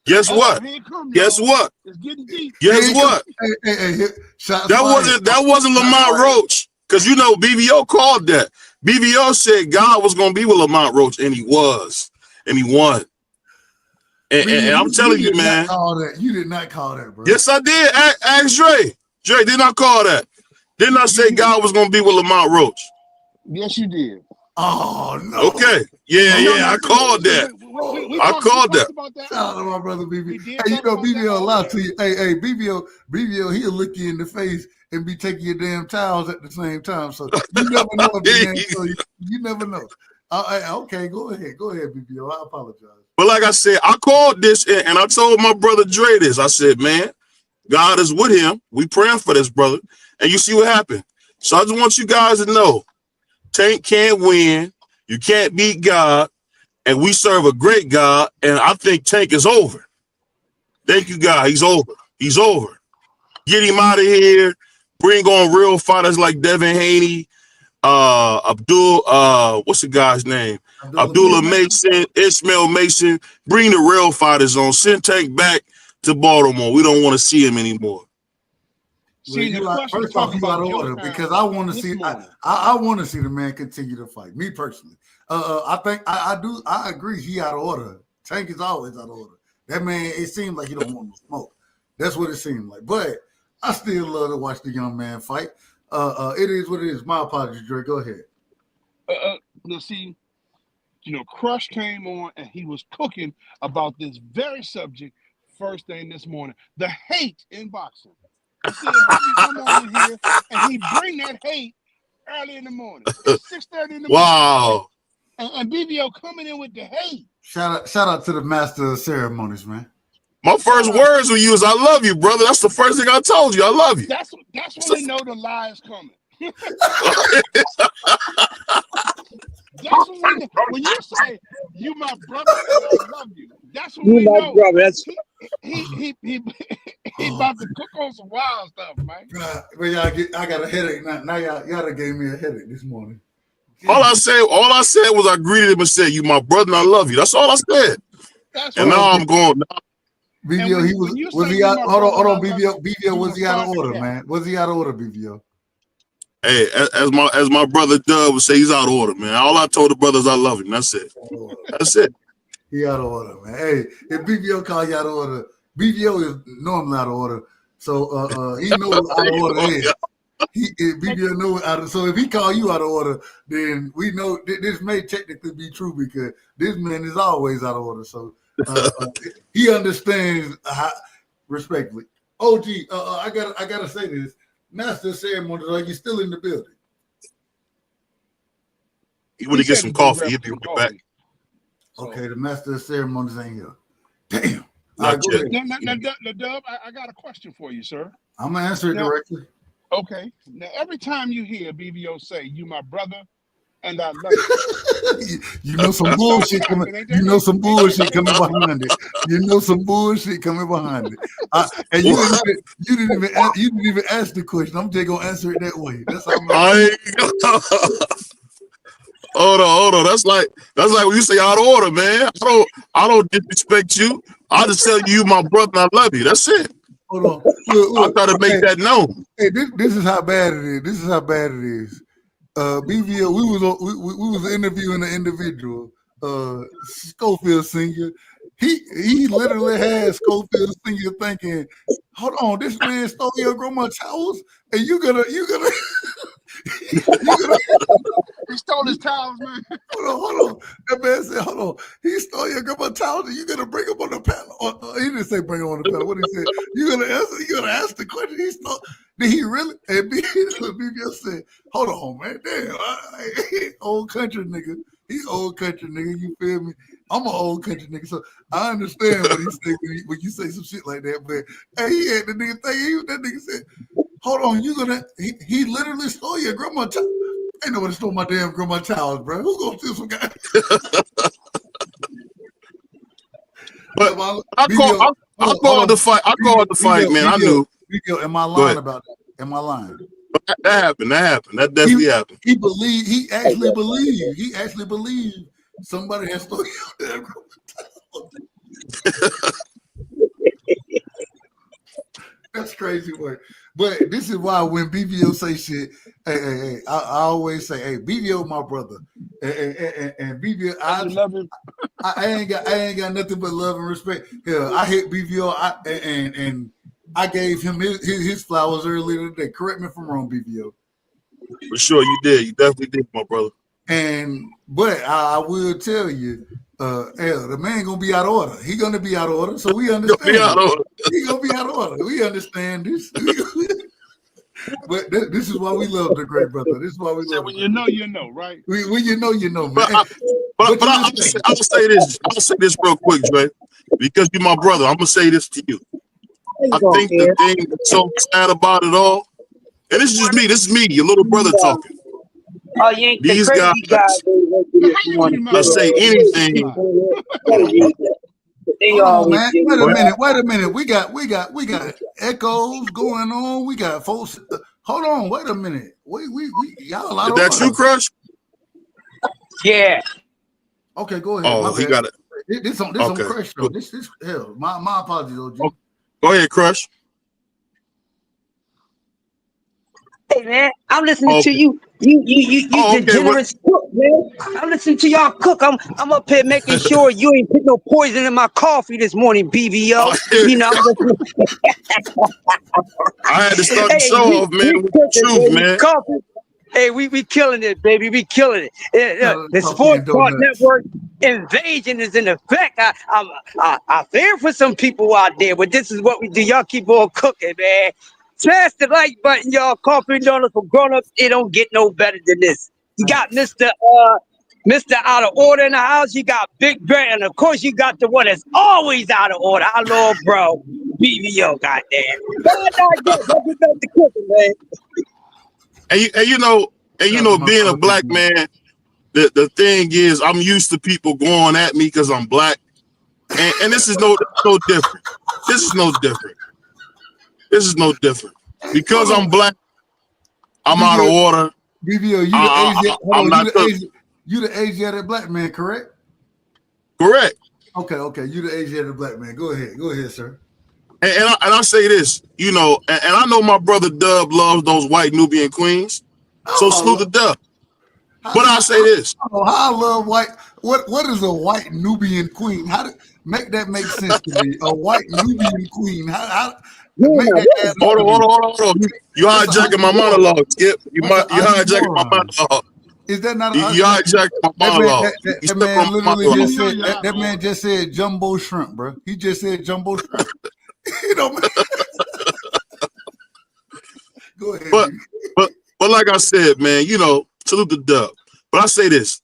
[SPEAKER 1] Guess what?
[SPEAKER 3] here it come,
[SPEAKER 1] Guess
[SPEAKER 3] y'all.
[SPEAKER 1] what?
[SPEAKER 3] It's getting deep.
[SPEAKER 1] Guess what?
[SPEAKER 4] Hey, shots fired.
[SPEAKER 1] That wasn't
[SPEAKER 4] Shots
[SPEAKER 1] Lamont
[SPEAKER 4] fired.
[SPEAKER 1] Roach because you know BBO called that. BBO said God was gonna be with Lamont Roach and he was and he won. And I'm
[SPEAKER 4] You
[SPEAKER 1] telling you,
[SPEAKER 4] did not
[SPEAKER 1] man.
[SPEAKER 4] call that. You did not call that, bro.
[SPEAKER 1] Yes, I did. Ask Dre. Dre did not call that. Didn't I say
[SPEAKER 3] You,
[SPEAKER 1] God was gonna be with Lamont Roach?
[SPEAKER 3] yes, you did.
[SPEAKER 4] Oh no.
[SPEAKER 1] Okay. Yeah,
[SPEAKER 4] Oh
[SPEAKER 1] I called
[SPEAKER 3] See,
[SPEAKER 1] that.
[SPEAKER 3] we
[SPEAKER 1] I
[SPEAKER 3] talked
[SPEAKER 1] called that.
[SPEAKER 3] about that
[SPEAKER 4] shout out to
[SPEAKER 3] earlier.
[SPEAKER 4] my brother BB.
[SPEAKER 3] We did
[SPEAKER 4] Hey, you
[SPEAKER 3] talk
[SPEAKER 4] know
[SPEAKER 3] about that
[SPEAKER 4] BBO a lot
[SPEAKER 3] earlier.
[SPEAKER 4] to you. Hey, BBO, he'll look you in the face and be taking your damn towels at the same time. So you never know if the man tell you. You never know. Okay, go ahead, BBO. I apologize.
[SPEAKER 1] But like I said, I called this and I told my brother Dre this. I said, man, God is with him. We praying for this brother. And you see what happened. So I just want you guys to know, Tank can't win. You can't beat God. And we serve a great God. And I think Tank is over. Thank you, God. He's over. He's over. Get him out of here. Bring on real fighters like Devin Haney, Abdul, what's the guy's name? Abdullah Mason, Ismail Mason. Bring the real fighters on. Send Tank back to Baltimore. We don't want to see him anymore.
[SPEAKER 4] Well,
[SPEAKER 3] See, the question was
[SPEAKER 4] first off,
[SPEAKER 3] talking
[SPEAKER 4] you out
[SPEAKER 3] about
[SPEAKER 4] of order
[SPEAKER 3] Georgetown
[SPEAKER 4] because I want to
[SPEAKER 3] this
[SPEAKER 4] see.
[SPEAKER 3] morning.
[SPEAKER 4] I want to see the man continue to fight. Me personally, I think I do. I agree. He out of order. Tank is always out of order. That man, it seems like he don't want no smoke. That's what it seemed like. But I still love to watch the young man fight. It is what it is. My apologies, Dre. Go ahead.
[SPEAKER 3] See, Crush came on and he was cooking about this very subject first thing this morning. The hate in boxing. You see, he come on in here and he bring that hate early in the morning. It's 6:30 in the morning.
[SPEAKER 1] Wow.
[SPEAKER 3] And BBO coming in with the hate.
[SPEAKER 4] Shout out to the master of ceremonies, man.
[SPEAKER 1] My first words with you is I love you, brother. That's the first thing I told you. I love you.
[SPEAKER 3] That's when they know the lie is coming. That's when you say you my brother and I love you. That's when
[SPEAKER 2] You
[SPEAKER 3] we
[SPEAKER 2] my
[SPEAKER 3] know
[SPEAKER 2] brother. That's
[SPEAKER 3] he about to cook on some wild stuff, man.
[SPEAKER 4] But I got a headache now. Now y'all gave me a headache this morning.
[SPEAKER 1] All I said was I greeted him and said, "You my brother and I love you." That's all I said.
[SPEAKER 3] That's
[SPEAKER 1] And
[SPEAKER 3] right.
[SPEAKER 1] now I'm going.
[SPEAKER 4] BBO, was he out? Hold on, BBO, was he out of order,
[SPEAKER 3] happy.
[SPEAKER 4] man? Was he out of order, BBO?
[SPEAKER 1] Hey, as my brother Dub would say, he's out of order, man. All I told the brothers I love him. That's it. That's it.
[SPEAKER 4] He out of order, man. Hey, if BBO call you out of order, BBO is normally out of order. So he knows what out of order is. BBO knows out of, so if he call you out of order, then we know this may technically be true because this man is always out of order. So he understands respectfully. OG, I gotta say this. Master of ceremonies, are you still in the building?
[SPEAKER 1] He would get some coffee. He'll be right back.
[SPEAKER 4] Okay, the master of ceremonies ain't here. Damn.
[SPEAKER 1] Not
[SPEAKER 4] go
[SPEAKER 1] yet.
[SPEAKER 4] ahead.
[SPEAKER 3] Now, Dub, I got a question for you, sir.
[SPEAKER 4] I'm gonna answer it directly.
[SPEAKER 3] Okay. Now, every time you hear BVO say, "You my brother," and I love you.
[SPEAKER 4] You know some bullshit coming. You know some bullshit coming behind it. You know some bullshit coming behind it. And you didn't even ask the question. I'm just gonna answer it that way. That's how
[SPEAKER 1] Hold on. That's like when you say out of order, man. I don't disrespect you. I just tell you my brother and I love you. That's it.
[SPEAKER 4] Hold on. Look,
[SPEAKER 1] I try to make that known.
[SPEAKER 4] Hey, this is how bad it is. This is how bad it is. BVO, we was interviewing an individual, Schofield Senior. He literally had Schofield Senior thinking, hold on, this man stole your grandma's towels, and you gonna
[SPEAKER 3] He stole his towels, man.
[SPEAKER 4] Hold on. That man said, hold on. He stole your grandma's towels, and you gonna bring him on the panel. He didn't say bring him on the panel. What he said? You gonna ask the question. He stole. Did he really? And BVO said, hold on, man. Damn, old country nigga. He old country nigga. You feel me? I'm an old country nigga, so I understand what he said when you say some shit like that. But hey, he had the nigga thing. That nigga said, hold on, he literally stole your grandma's towels. Ain't nobody stole my damn grandma's towels, bro. Who gonna steal some guy?
[SPEAKER 1] But I called the fight. I called the fight, man. I knew.
[SPEAKER 4] Am I lying about that? Am I lying?
[SPEAKER 1] That happened. That definitely happened.
[SPEAKER 4] He actually believed somebody has stolen your damn grandma's towels. That's crazy work. But this is why when BVO say shit, hey, I always say, hey, BVO my brother. And BVO, I love him. I ain't got nothing but love and respect. Hell, I hit BVO and I gave him his flowers earlier today. Correct me if I'm wrong, BVO.
[SPEAKER 1] For sure, you did. You definitely did, my brother.
[SPEAKER 4] But I will tell you, the man gonna be out of order. He gonna be out of order, so we understand. He gonna be out of order. We understand this. But this is why we love the great brother. This is why we love.
[SPEAKER 3] When you know, you know, right?
[SPEAKER 4] When you know, you know, man.
[SPEAKER 1] But I'll say this. I'll say this real quick, Dre, because you're my brother. I'm gonna say this to you. I think the thing that's so sad about it all, and this is just me. This is me, your little brother talking.
[SPEAKER 2] Oh, you ain't
[SPEAKER 1] these
[SPEAKER 2] the
[SPEAKER 1] guys. Let's say anything.
[SPEAKER 4] Hold on, man. Wait a minute. We got echoes going on. We got folks. Hold on. Wait a minute. We y'all out of order.
[SPEAKER 1] Is that you, Crush?
[SPEAKER 2] Yeah.
[SPEAKER 4] Okay, go ahead.
[SPEAKER 1] Oh, he got it.
[SPEAKER 4] This on Crush show. This hell. My apologies, OG.
[SPEAKER 1] Go ahead, Crush.
[SPEAKER 2] Hey man, I'm listening to you. You degenerate cook, man. I'm listening to y'all cook. I'm up here making sure you ain't put no poison in my coffee this morning, BVO. You know.
[SPEAKER 1] I had to start the show off, man. With the truth, man.
[SPEAKER 2] Coffee. Hey, we killing it, baby. We killing it. The Sports Talk Network invasion is in effect. I fear for some people out there, but this is what we do. Y'all keep on cooking, man. Smash the like button, y'all. Coffee and donuts for grown-ups. It don't get no better than this. You got Mr. Out of Order in the house. You got Big Brent, and of course you got the one that's always out of order. Our Lord, bro, BVO. Goddamn. Let's get back to cooking, man.
[SPEAKER 1] And you know, being a black man, the thing is, I'm used to people going at me because I'm black, and this is no different. This is no different. This is no different. Because I'm black, I'm out of order.
[SPEAKER 4] BVO, you the Asiatic black man, correct?
[SPEAKER 1] Correct.
[SPEAKER 4] Okay. You the Asiatic black man. Go ahead, sir.
[SPEAKER 1] And I say this, you know, and I know my brother Dub loves those white Nubian queens. So salute the Dub. But I say this.
[SPEAKER 4] How I love white. What is a white Nubian queen? How to make that make sense to me? A white Nubian queen. How
[SPEAKER 1] Hold on. You hijacking my monologue, Skip. You hijacking my monologue.
[SPEAKER 4] Is that not
[SPEAKER 1] you hijacking my monologue?
[SPEAKER 4] That man literally just said that man just said jumbo shrimp, bro. He just said jumbo shrimp. You know, man. Go ahead,
[SPEAKER 1] But
[SPEAKER 4] B.
[SPEAKER 1] but like I said, man, salute the dub. But I say this: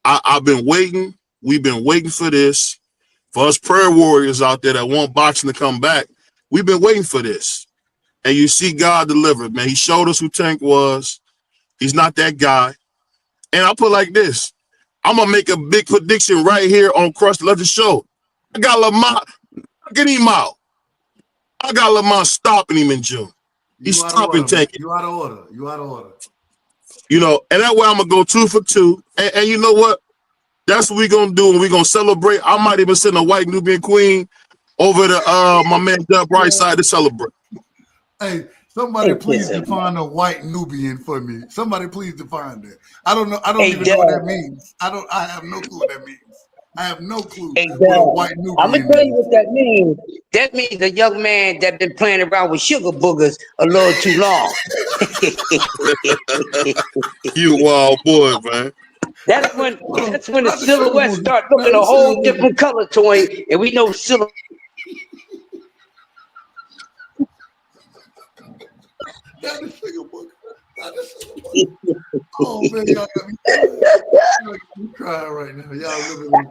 [SPEAKER 1] I've been waiting. We've been waiting for this. For us prayer warriors out there that want boxing to come back, we've been waiting for this. And you see God delivered, man. He showed us who Tank was. He's not that guy. And I'll put it like this. I'm going to make a big prediction right here on Crush the Legend Show. I got Lamont getting him out. I got Lamont stopping him in June. He's
[SPEAKER 4] You out of
[SPEAKER 1] stopping
[SPEAKER 4] order, man.
[SPEAKER 1] Tank.
[SPEAKER 4] You out of order. You out of order.
[SPEAKER 1] And that way I'm going to go 2 for 2. And you know what? That's what we're going to do. And we're going to celebrate. I might even send a white Nubian queen over to my man Dub Right Side to celebrate.
[SPEAKER 4] Hey, somebody please define a white Nubian for me. Somebody please define that. I don't know. I don't even know what that means. I have no clue what that means. I have no clue what a white Nubian
[SPEAKER 2] I'm gonna tell you what that means. That means a young man that been playing around with sugar boogers a little too long.
[SPEAKER 1] You wild boy, man.
[SPEAKER 2] That's when the silhouette start looking a whole different color to him, and we know silhouette.
[SPEAKER 4] Oh man, y'all got me crying right now. Y'all literally.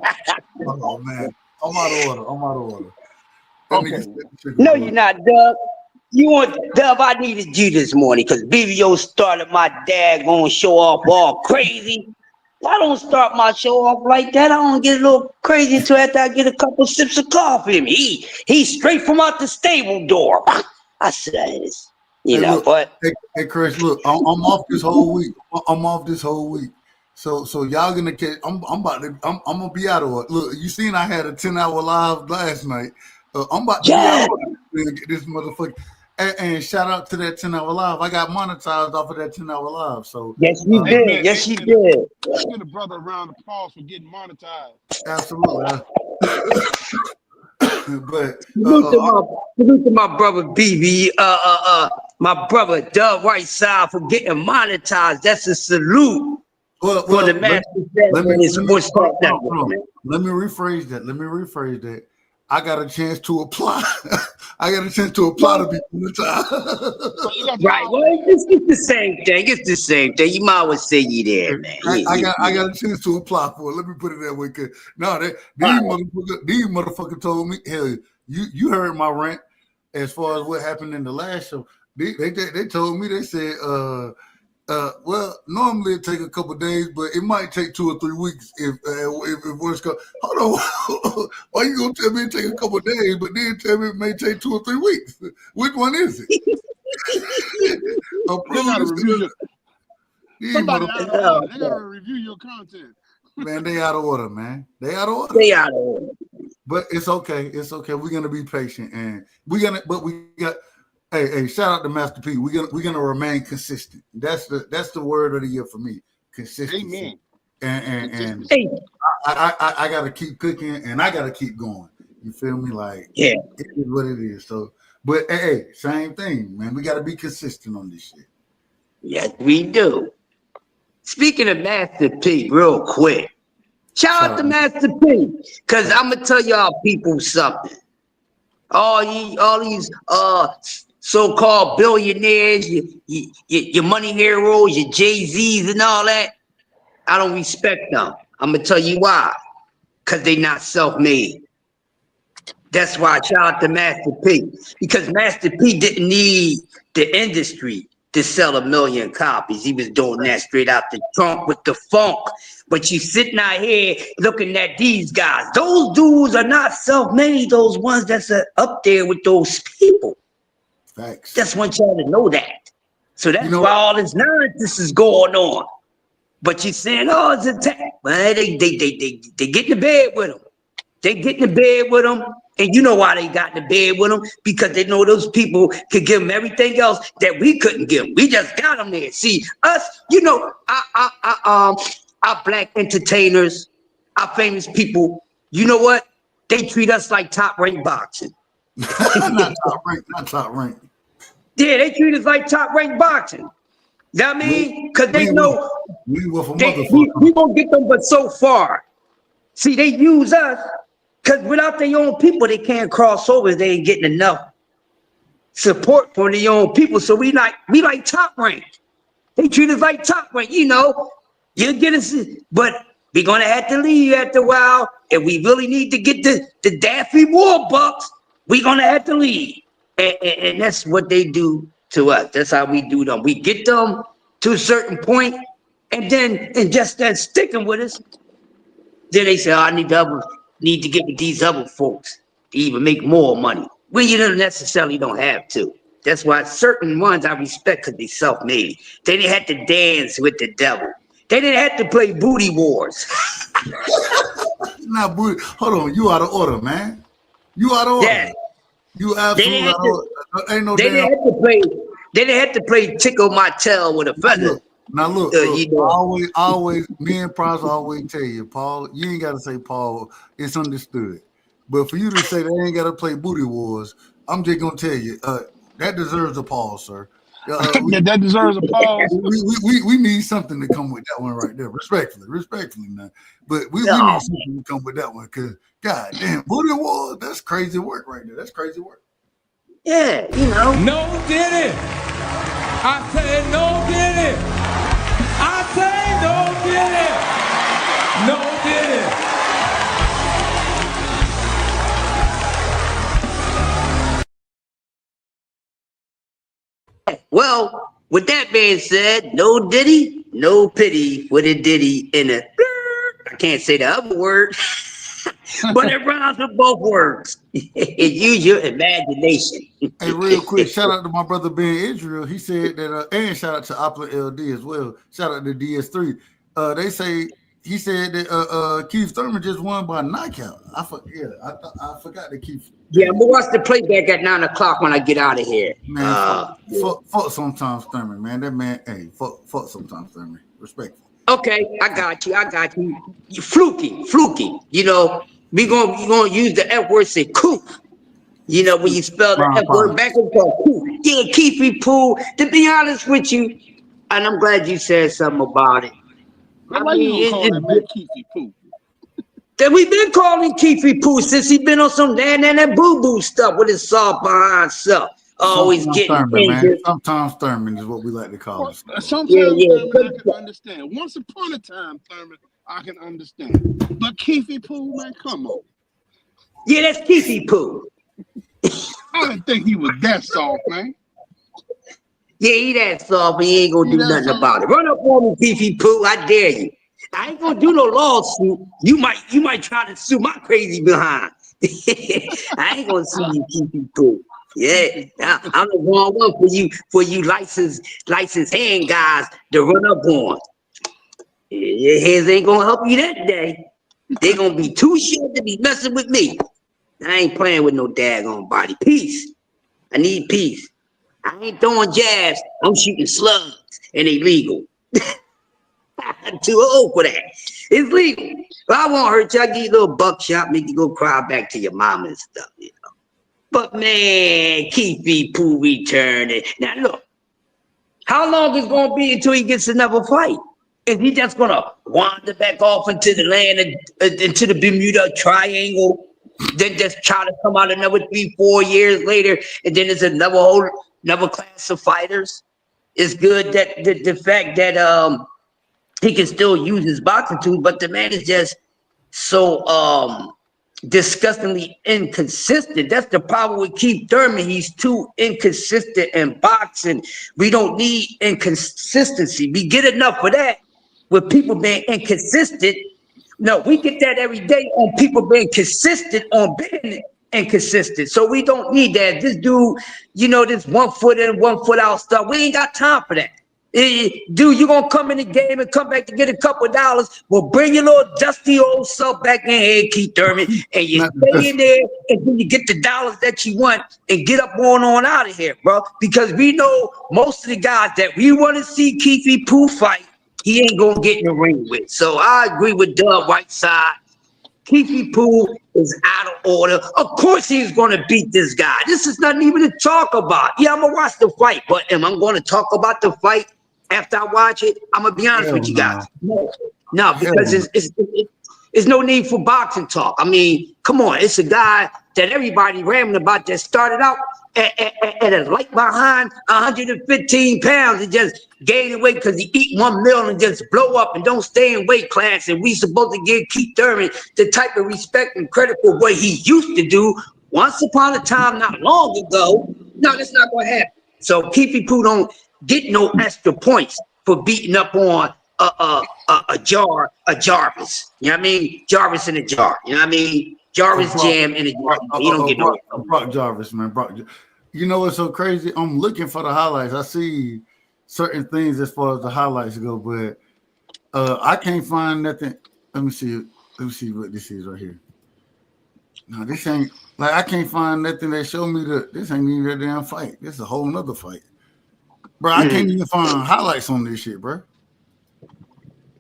[SPEAKER 4] Oh man, I'm out of order.
[SPEAKER 2] Okay. No, you're not, Dub. Dub, I needed you this morning because BBO started my daggone show off all crazy. I don't start my show off like that. I don't get a little crazy until after I get a couple sips of coffee. He's straight from out the stable door. I said,
[SPEAKER 4] Hey, Chris, look, I'm off this whole week. So y'all gonna catch. I'm gonna be out of it. Look, you seen I had a 10-hour live last night. I'm about to be out of it. This motherfucker. And shout out to that 10-hour live. I got monetized off of that 10-hour live. So
[SPEAKER 2] yes, you did. Man, yes, you did.
[SPEAKER 3] Let's give a brother a round of applause for getting monetized.
[SPEAKER 4] Absolutely. But
[SPEAKER 2] salute to my brother BB, my brother Dub Right Side for getting monetized. That's a salute for the master.
[SPEAKER 4] Let me rephrase that. I got a chance to apply. I got a chance to apply to be monetized.
[SPEAKER 2] Right. Well, it's the same thing. It's the same thing. You might well say you there, man.
[SPEAKER 4] I got a chance to apply for it. Let me put it that way. No, these motherfuckers told me, hell, you heard my rant as far as what happened in the last show. They told me, they said, well, normally it take a couple of days, but it might take 2 or 3 weeks if worse comes. Hold on, why you gonna tell me it take a couple of days, but then tell me it may take 2 or 3 weeks? Which one is it?
[SPEAKER 3] They gotta review they gotta review your content.
[SPEAKER 4] Man, they out of order, man. They out of order. But it's okay. It's okay. We're gonna be patient, and we got. Hey, shout out to Master P. We're gonna remain consistent. That's the word of the year for me. Consistency.
[SPEAKER 3] Amen.
[SPEAKER 4] And I gotta keep cooking, and I gotta keep going. You feel me? Like,
[SPEAKER 2] yeah,
[SPEAKER 4] it is what it is. So, but hey, same thing, man. We gotta be consistent on this shit.
[SPEAKER 2] Yes, we do. Speaking of Master P, real quick, shout out to Master P, because I'm gonna tell y'all people something. All these so-called billionaires, your money heroes, your Jay-Z's and all that, I don't respect them. I'm gonna tell you why. Because they not self-made. That's why I shout out to Master P. Because Master P didn't need the industry to sell 1 million copies. He was doing that straight out the trunk with the funk. But you sitting out here looking at these guys. Those dudes are not self-made. Those ones that's up there with those people.
[SPEAKER 4] Facts.
[SPEAKER 2] Just want y'all to know that. So that's why all this nonsense is going on. But you're saying, oh, it's attack. Well, they get in the bed with them. They get in the bed with them. And you know why they got in the bed with them? Because they know those people could give them everything else that we couldn't give them. We just got them there. See, us, our black entertainers, our famous people, you know what? They treat us like top-ranked boxing.
[SPEAKER 4] Not top rank.
[SPEAKER 2] Yeah, they treat us like top-ranked boxing. You know what I mean? Because they know we won't get them but so far. See, they use us because without their own people, they can't cross over. They ain't getting enough. support from their own people. So we like top rank. They treat us like top rank. You know, you get us, but we're gonna have to leave after a while. If we really need to get the Daffy War bucks, we're gonna have to leave. And that's what they do to us. That's how we do them. We get them to a certain point, and just that sticking with us. Then they say, oh, I need to get with these other folks to even make more money. Well, you don't necessarily don't have to. That's why certain ones I respect because they self-made. They didn't have to dance with the devil. They didn't have to play booty wars.
[SPEAKER 4] Nah, booty. Hold on, you out of order, man. You out of order.
[SPEAKER 2] Yeah.
[SPEAKER 4] You absolutely out of order. Ain't no
[SPEAKER 2] They
[SPEAKER 4] damn.
[SPEAKER 2] didn't have to play. They didn't have to play tickle my tail with a feather.
[SPEAKER 4] Look,
[SPEAKER 2] You know.
[SPEAKER 4] always, me and Price always tell you, Paul, you ain't got to say Paul, it's understood. But for you to say they ain't got to play booty wars, I'm just going to tell you, that deserves a pause, sir.
[SPEAKER 3] That deserves a pause.
[SPEAKER 4] We need something to come with that one right there, respectfully now. But we need something to come with that one because, God damn, booty wars, that's crazy work right there. That's crazy work.
[SPEAKER 2] Yeah, you know.
[SPEAKER 5] No did it. I said no did it. I say no did it. No did it.
[SPEAKER 2] Well, with that being said, no diddy, no pity with a ditty in a. I can't say the other word, but it rhymes with both words. Use your imagination.
[SPEAKER 4] Hey, real quick, shout out to my brother Ben Israel. He said that, and shout out to Opla LD as well. Shout out to DS3. He said that Keith Thurman just won by knockout. I forgot that Keith.
[SPEAKER 2] Yeah, I'm gonna watch the playback at 9 o'clock when I get out of here.
[SPEAKER 4] Man, fuck sometimes Thurman, man. That man, hey, fuck sometimes Thurman. Respectful.
[SPEAKER 2] Okay, I got you. You fluky. You know, we gonna use the F word. Say cool. You know, when you spell the F word backwards, cool. Yeah, Keefy Poo. To be honest with you, and I'm glad you said something about it.
[SPEAKER 3] Why you gonna call that man Keefy Poo?
[SPEAKER 2] That we've been calling Keefy Poo since he been on some that boo stuff with his soft behind self. Always getting injured.
[SPEAKER 4] Sometimes Thurman is what we like to call it.
[SPEAKER 3] Sometimes Thurman I can understand. Once upon a time, Thurman, I can understand. But Keefy Poo, man, come on.
[SPEAKER 2] Yeah, that's Keefy Poo.
[SPEAKER 3] I didn't think he was that soft, man.
[SPEAKER 2] Yeah, he that soft, but he ain't gonna do nothing about it. Run up on me, Keefy Poo. I dare you. I ain't gonna do no lawsuit. You might try to sue my crazy behind. I ain't gonna sue you, Keefy Poo. Yeah, I'm the wrong one for you licensed hand guys to run up on. Your hands ain't gonna help you that day. They gonna be too short to be messing with me. I ain't playing with no daggone body. Peace. I need peace. I ain't throwing jabs. I'm shooting slugs, and they legal. I'm too old for that. It's legal. But I won't hurt you. I give you a little buckshot, make you go cry back to your mama and stuff, you know. But man, Keefy Poo returning. Now look, how long is it gonna be until he gets another fight? Is he just gonna wander back off into the land into the Bermuda Triangle, then just try to come out another 3-4 years later, and then there's another class of fighters? It's good that the fact that he can still use his boxing tools, but the man is just so disgustingly inconsistent. That's the problem with Keith Thurman. He's too inconsistent in boxing. We don't need inconsistency. We get enough of that with people being inconsistent. No, we get that every day on people being consistent on being inconsistent. So we don't need that. This dude, you know, this 1 foot in, 1 foot out stuff. We ain't got time for that. Dude, you gonna come in the game and come back to get a couple of dollars. Well, bring your little dusty old self back in here, Keith Thurman, and you stay in there until you get the dollars that you want and get up on out of here, bro. Because we know most of the guys that we want to see Keefy Poo fight, he ain't gonna get in the ring with. So I agree with Doug Whiteside. Keefy Poo is out of order. Of course he's going to beat this guy. This is nothing even to talk about. Yeah, I'm going to watch the fight, but am I going to talk about the fight after I watch it? I'm going to be honest with you guys. No, because it's no need for boxing talk. I mean, come on. It's a guy that everybody rambling about that started out at a light behind 115 pounds and just gain weight because he eat one meal and just blow up and don't stay in weight class. And we supposed to give Keith Thurman the type of respect and credit for what he used to do once upon a time, not long ago. No, that's not going to happen. So Keefy Pooh don't get no extra points for beating up on a Jarvis. You know what I mean? Jarvis in a jar. You know what I mean? Jarvis Jam in a jar. You don't get no
[SPEAKER 4] Brock Jarvis, man. You know what's so crazy? I'm looking for the highlights. I see certain things as far as the highlights go, but I can't find nothing. Let me see what this is right here. No, this ain't like I can't find nothing that show me this ain't even that damn fight. This is a whole nother fight. Bro, I can't even find highlights on this shit, bro.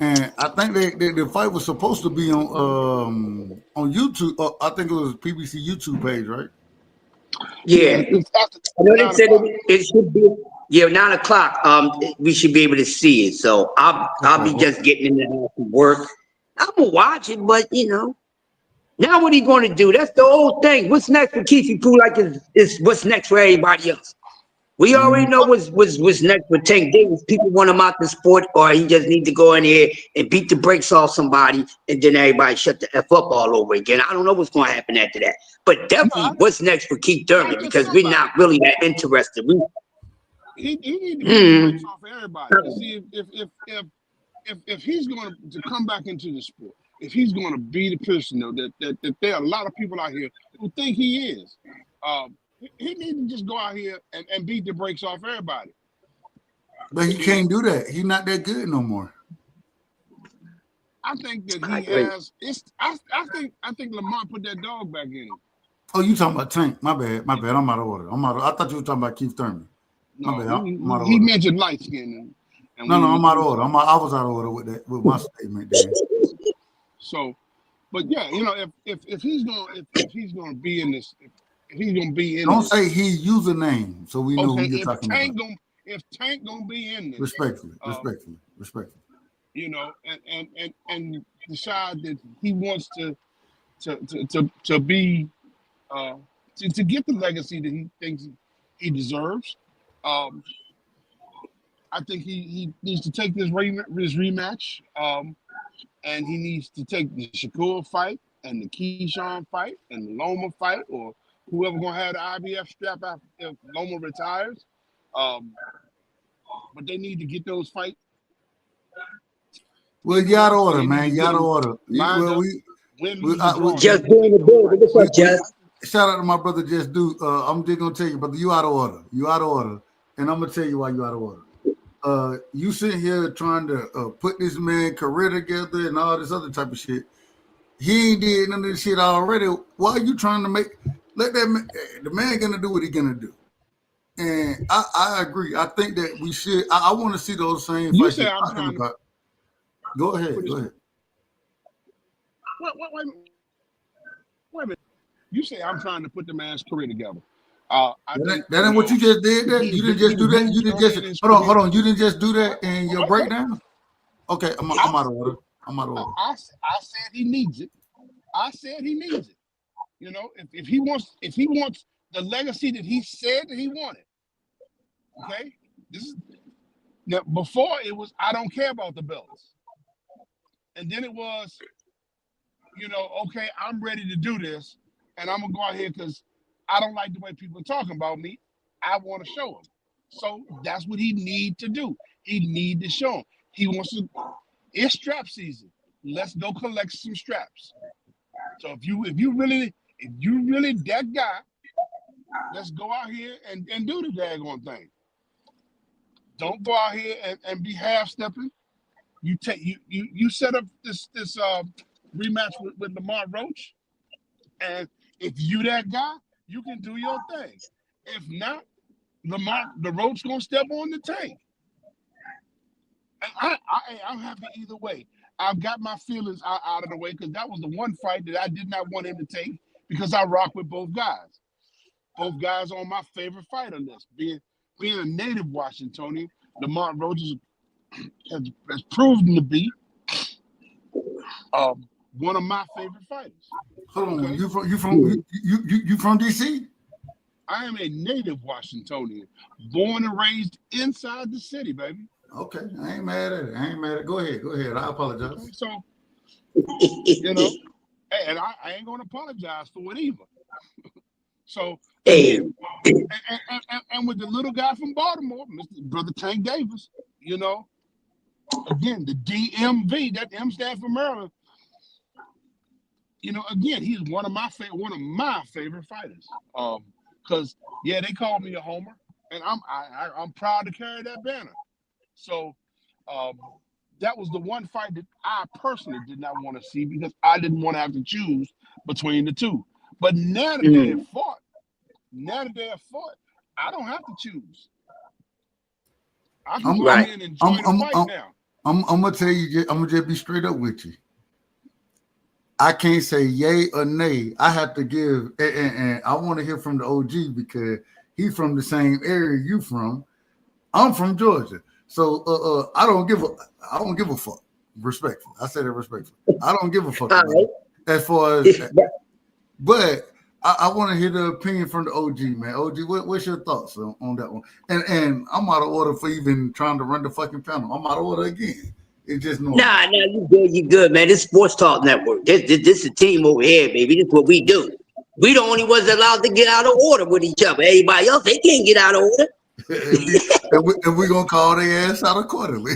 [SPEAKER 4] And I think the fight was supposed to be on YouTube. I think it was PBC YouTube page, right?
[SPEAKER 2] Yeah.
[SPEAKER 3] It's after
[SPEAKER 2] I know they
[SPEAKER 3] 9
[SPEAKER 2] said
[SPEAKER 3] o'clock.
[SPEAKER 2] it should be 9 o'clock. We should be able to see it. So I'll be just getting in the house and work. I'm gonna watch it, but now what he gonna do? That's the old thing. What's next for Keefy Pooh? Like is what's next for everybody else? We already know what's next for Tank Davis. People want him out the sport, or he just need to go in here and beat the brakes off somebody, and then everybody shut the F up all over again. I don't know what's going to happen after that. But definitely, what's next for Keith Thurman? Because we're not really that interested.
[SPEAKER 3] He need to beat the brakes off everybody to see if he's going to come back into the sport. If he's going to be the person though, that there are a lot of people out here who think he is. He needs to just go out here and beat the brakes off everybody.
[SPEAKER 4] But he can't do that. He's not that good no more.
[SPEAKER 3] I think that he has. I think Lamont put that dog back in him.
[SPEAKER 4] Oh, you talking about Tank? My bad. I'm out of order. I thought you were talking about Keith Thurman.
[SPEAKER 3] No,
[SPEAKER 4] my bad. I'm out of
[SPEAKER 3] he
[SPEAKER 4] order.
[SPEAKER 3] mentioned light skin.
[SPEAKER 4] No, I'm out of order. I was out of order with my statement there.
[SPEAKER 3] So, but yeah, if he's gonna be in this, if he's gonna be in,
[SPEAKER 4] don't say his username, so we know who you're talking about.
[SPEAKER 3] If Tank gonna be in this,
[SPEAKER 4] respectfully,
[SPEAKER 3] and decide that he wants to be to get the legacy that he thinks he deserves, I think he needs to take this rematch, and he needs to take the Shakur fight and the Keyshawn fight and the Loma fight, or whoever gonna have the IBF strap after if Loma retires. But they need to get those fights.
[SPEAKER 4] Well, you out of order, man. You out of order.
[SPEAKER 2] Just doing the build. What's up, Jess?
[SPEAKER 4] Shout out to my brother Just Do. I'm just gonna tell you, brother, you out of order. You out of order, and I'm gonna tell you why you out of order. You sitting here trying to put this man career together and all this other type of shit. He ain't did none of this shit already. Why are you trying to let that man, the man gonna do what he gonna do? And I agree. I think that we should. I want to see those same
[SPEAKER 3] You
[SPEAKER 4] fights
[SPEAKER 3] say
[SPEAKER 4] you're
[SPEAKER 3] I'm
[SPEAKER 4] talking
[SPEAKER 3] trying
[SPEAKER 4] about. Go ahead.
[SPEAKER 3] Wait a minute. You say I'm trying to put the man's career together.
[SPEAKER 4] That ain't what you just did. That you didn't just do that. You didn't just hold on. You didn't just do that in your breakdown. Okay, I'm out of order.
[SPEAKER 3] I said he needs it. I said he needs it. If he wants the legacy that he said that he wanted. Okay, now before it was I don't care about the belts, and then it was, okay, I'm ready to do this, and I'm gonna go out here because I don't like the way people are talking about me. I want to show him. So that's what he need to do. He need to show him. He wants to. It's strap season. Let's go collect some straps. So if you really that guy, let's go out here and do the daggone thing. Don't go out here and be half stepping. You set up this rematch with Lamar Roach, and if you that guy, you can do your thing. If not, the Roach gonna step on the Tank. And I'm happy either way. I've got my feelings out of the way because that was the one fight that I did not want him to take because I rock with both guys. Both guys on my favorite fighter list. Being a native Washingtonian, Lamar Roach has proven to be. one of my favorite fighters.
[SPEAKER 4] Hold on,
[SPEAKER 3] Okay?
[SPEAKER 4] you from DC?
[SPEAKER 3] I am a native Washingtonian, born and raised inside the city, baby.
[SPEAKER 4] Okay, I ain't mad at it. I ain't mad at it. Go ahead. I
[SPEAKER 3] Okay,
[SPEAKER 4] apologize.
[SPEAKER 3] so you know, and I ain't gonna apologize for it either. So
[SPEAKER 2] Hey,
[SPEAKER 3] again, and with the little guy from Baltimore, Mr. Brother Tank Davis, you know, again the DMV, that M stands for Maryland. You know, again, he's one of my favorite fighters. Because yeah, they call me a homer, and I'm proud to carry that banner. So that was the one fight that I personally did not want to see because I didn't want to have to choose between the two. But now that they have fought, I don't have to choose. I can go in and enjoy the fight now.
[SPEAKER 4] I'm gonna tell you. I'm gonna just be straight up with you. I can't say yay or nay. I have to give, and I want to hear from the OG because he's from the same area you from. I'm from Georgia, so I don't give a fuck. Respectfully, I say that respectfully. I don't give a fuck about it. As far as, but I want to hear the opinion from the OG, man. OG, what's your thoughts on that one? And I'm out of order for even trying to run the fucking panel. I'm out of order again. It's just normal.
[SPEAKER 2] Nah, you good, man. This Sports Talk Network. This a team over here, baby. This is what we do. We the only ones allowed to get out of order with each other. Everybody else, they can't get out of order.
[SPEAKER 4] and we're gonna call their ass out accordingly.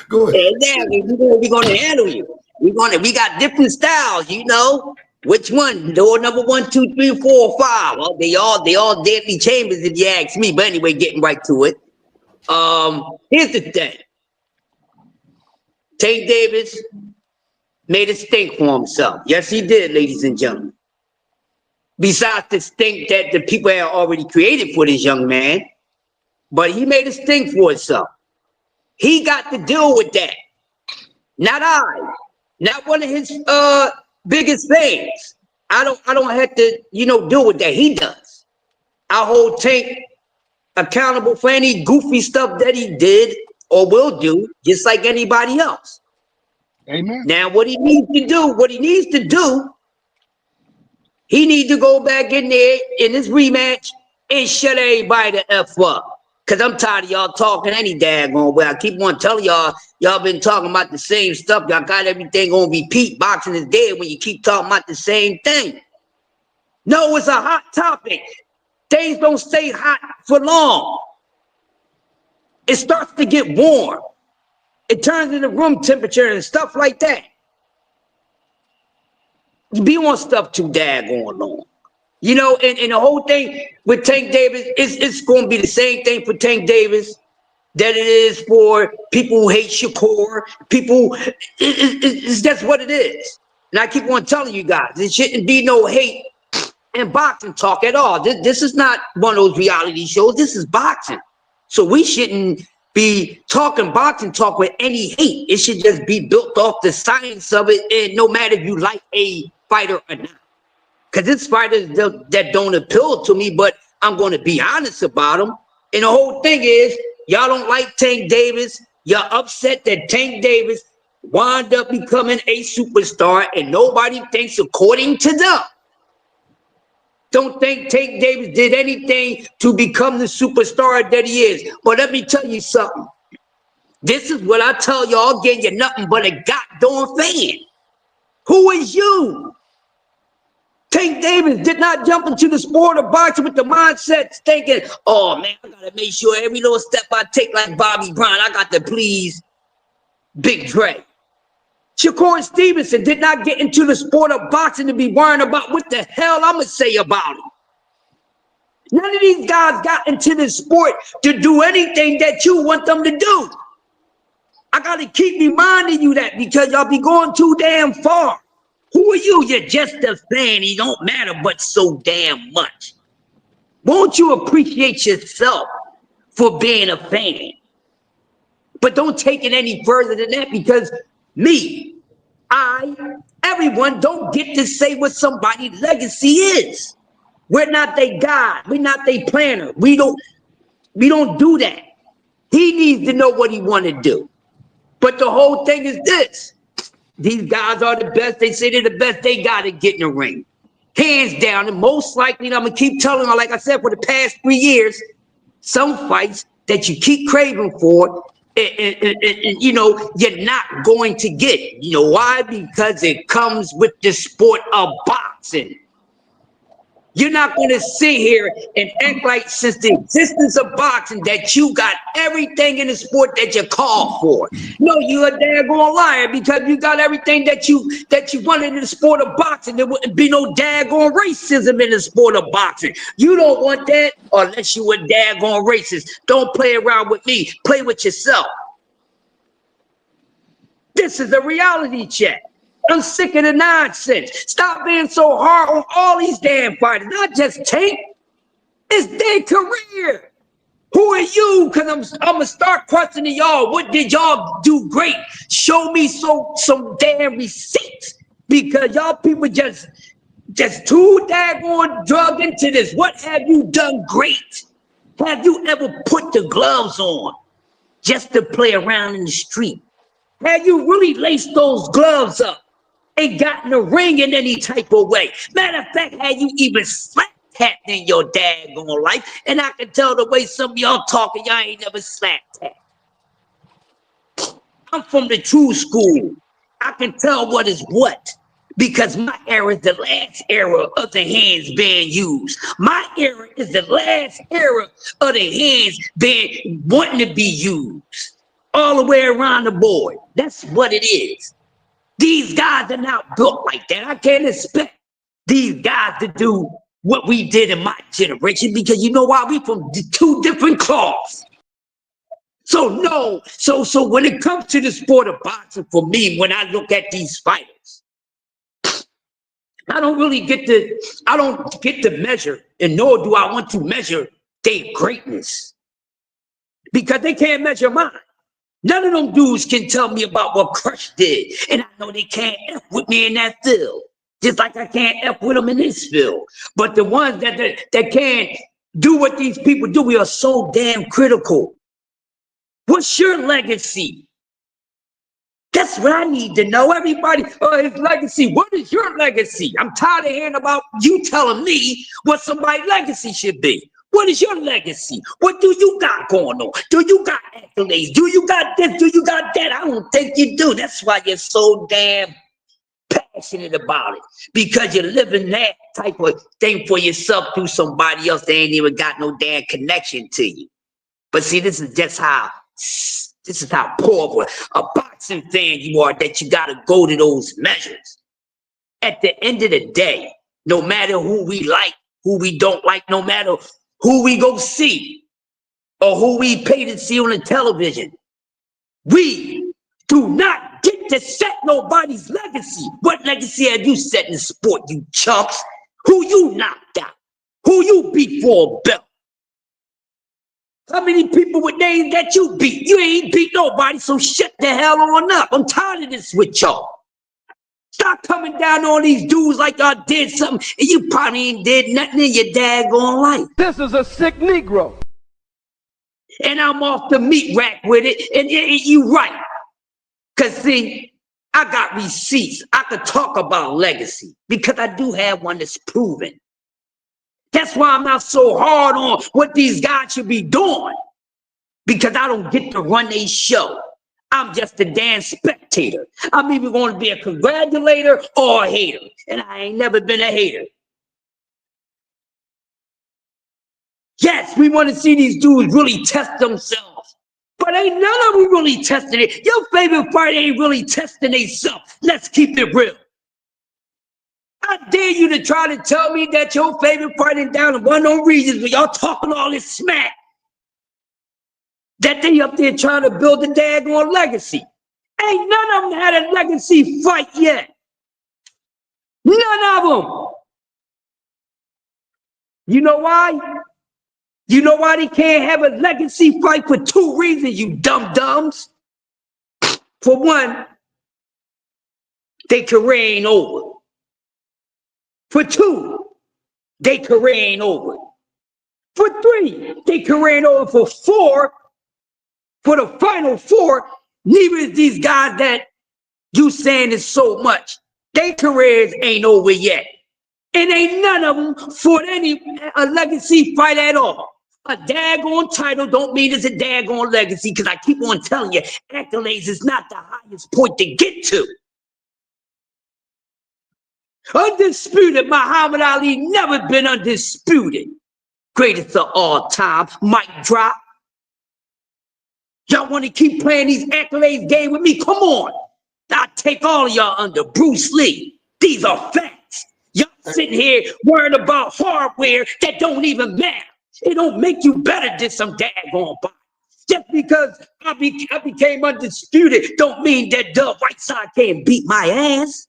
[SPEAKER 4] Go ahead.
[SPEAKER 2] Exactly. We're gonna handle you. We got different styles, you know. Which one? Door number 1, 2, 3, 4, 5. Well, they all deadly chambers if you ask me. But anyway, getting right to it. Here's the thing. Tank Davis made a stink for himself. Yes, he did, ladies and gentlemen. Besides the stink that the people had already created for this young man, but he made a stink for himself. He got to deal with that. Not I. Not one of his biggest fans. I don't have to, deal with that. He does. I hold Tank accountable for any goofy stuff that he did or will do, just like anybody else.
[SPEAKER 3] Amen.
[SPEAKER 2] Now, what he needs to do, he needs to go back in there in this rematch and shut everybody the F up. Because I'm tired of y'all talking any daggone way. I keep on telling y'all been talking about the same stuff. Y'all got everything on repeat. Boxing is dead when you keep talking about the same thing. No, it's a hot topic. Things don't stay hot for long. It starts to get warm. It turns into room temperature and stuff like that. You be on stuff too daggone long. And the whole thing with Tank Davis, it's going to be the same thing for Tank Davis that it is for people who hate Shakur. It's just what it is. And I keep on telling you guys, there shouldn't be no hate in boxing talk at all. This is not one of those reality shows. This is boxing. So we shouldn't be talking boxing talk with any hate. It should just be built off the science of it, and no matter if you like a fighter or not. Because it's fighters that don't appeal to me, but I'm going to be honest about them. And the whole thing is, y'all don't like Tank Davis. You're upset that Tank Davis wound up becoming a superstar, and nobody thinks according to them. Don't think Tank Davis did anything to become the superstar that he is. But let me tell you something. This is what I tell y'all, again, you're nothing but a goddamn fan. Who is you? Tank Davis did not jump into the sport of boxing with the mindset thinking, oh man, I gotta make sure every little step I take like Bobby Brown, I got to please Big Dre. Shakur Stevenson did not get into the sport of boxing to be worrying about what the hell I'm gonna say about him. None of these guys got into this sport to do anything that you want them to do. I gotta keep reminding you that because y'all be going too damn far. Who are you? You're just a fan. He don't matter but so damn much. Won't you appreciate yourself for being a fan? But don't take it any further than that because everyone don't get to say what somebody's legacy is. We're not their God. We're not their planner. We don't do that. He needs to know what he want to do. But the whole thing is this. These guys are the best. They say they're the best. They got to get in the ring. Hands down. And most likely, I'm going to keep telling them, like I said, for the past 3 years, some fights that you keep craving for, you know, you're not going to get. You know why? Because it comes with the sport of boxing. You're not going to sit here and act like since the existence of boxing that you got everything in the sport that you call for. No, you're a daggone liar because you got everything that you wanted in the sport of boxing. There wouldn't be no daggone racism in the sport of boxing. You don't want that unless you a daggone racist. Don't play around with me. Play with yourself. This is a reality check. I'm sick of the nonsense. Stop being so hard on all these damn fighters. Not just Tank. It's their career. Who are you? Because I'm going to start questioning y'all. What did y'all do great? Show me some damn receipts. Because y'all people just too daggone drugged into this. What have you done great? Have you ever put the gloves on just to play around in the street? Have you really laced those gloves up and got in the ring in any type of way? Matter of fact, have you even slap tapped in your daggone life? And I can tell the way some of y'all talking, y'all ain't never slap tapped. I'm from the true school. I can tell what is what. Because my era is the last era of the hands being used. My era is the last era of the hands being wanting to be used. All the way around the board. That's what it is. These guys are not built like that. I can't expect these guys to do what we did in my generation because you know why? We from two different cloths. So no, so when it comes to the sport of boxing, for me, when I look at these fighters, I don't get to measure, and nor do I want to measure their greatness because they can't measure mine. None of them dudes can tell me about what Crush did. And I know they can't F with me in that field. Just like I can't F with them in this field. But the ones that can't do what these people do, we are so damn critical. What's your legacy? That's what I need to know. Everybody, his legacy. What is your legacy? I'm tired of hearing about you telling me what somebody's legacy should be. What is your legacy? What do you got going on? Do you got accolades? Do you got this? Do you got that? I don't think you do. That's why you're so damn passionate about it. Because you're living that type of thing for yourself through somebody else that ain't even got no damn connection to you. But see, this is how poor a boxing fan you are that you got to go to those measures. At the end of the day, no matter who we like, who we don't like, no matter who we go see or who we pay to see on the television, we do not get to set nobody's legacy. What legacy have you set in the sport, you chumps? Who you knocked out? Who you beat for a belt? How many people with names that you beat? You ain't beat nobody, so shut the hell on up. I'm tired of this with y'all. Stop coming down on these dudes like y'all did something, and you probably ain't did nothing in your daggone life.
[SPEAKER 5] This is a sick Negro.
[SPEAKER 2] And I'm off the meat rack with it, and you right. Because, see, I got receipts. I could talk about legacy because I do have one that's proven. That's why I'm not so hard on what these guys should be doing, because I don't get to run a show. I'm just a damn spectator. I'm either going to be a congratulator or a hater, and I ain't never been a hater. Yes, we want to see these dudes really test themselves, but ain't none of them really testing it. Your favorite fighter ain't really testing themselves. Let's keep it real. I dare you to try to tell me that your favorite fighter down in one of those regions where y'all talking all this smack, that they up there trying to build a daggone legacy. Ain't none of them had a legacy fight yet. None of them. You know why? You know why they can't have a legacy fight? For two reasons, you dum-dums. For one, their career ain't over. For two, their career ain't over. For three, their career ain't over. For four, for the final four, neither is these guys that You saying it so much. Their careers ain't over yet. And ain't none of them for any a legacy fight at all. A daggone title don't mean it's a daggone legacy, because I keep on telling you, accolades is not the highest point to get to. Undisputed, Muhammad Ali never been undisputed. Greatest of all time, mic drop. Y'all want to keep playing these accolades game with me? Come on. I'll take all of y'all under Bruce Lee. These are facts. Y'all sitting here worrying about hardware that don't even matter. It don't make you better than some daggone body. Just because I became undisputed don't mean that the white side can't beat my ass.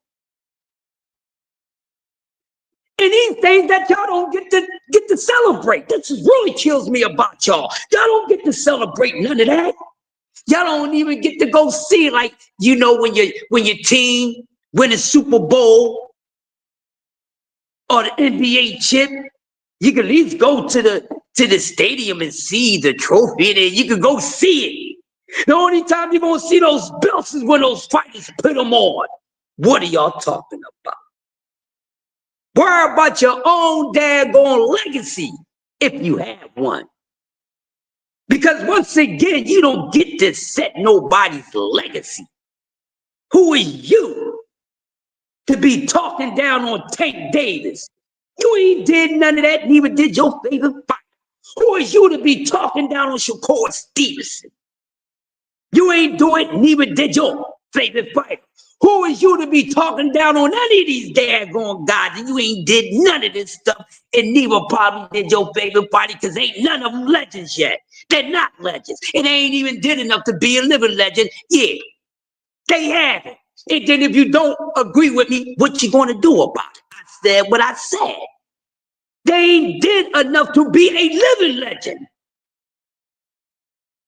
[SPEAKER 2] And these things that y'all don't get to celebrate. This really kills me about y'all. Y'all don't get to celebrate none of that. Y'all don't even get to go see, like, you know, when your team win a Super Bowl or the NBA chip, you can at least go to the stadium and see the trophy there. You can go see it. The only time you're gonna see those belts is when those fighters put them on. What are y'all talking about? Worry about your own daggone legacy if you have one. Because once again, you don't get to set nobody's legacy. Who is you to be talking down on Tank Davis? You ain't did none of that, neither did your favorite fighter. Who is you to be talking down on Shakur Stevenson? You ain't do it, neither did your favorite fighter. Who is you to be talking down on any of these daggone guys? And you ain't did none of this stuff, and neither probably did your favorite fighter, because ain't none of them legends yet. They're not legends. And they ain't even did enough to be a living legend. Yeah, they haven't. And then if you don't agree with me, what you gonna do about it? I said what I said. They ain't did enough to be a living legend.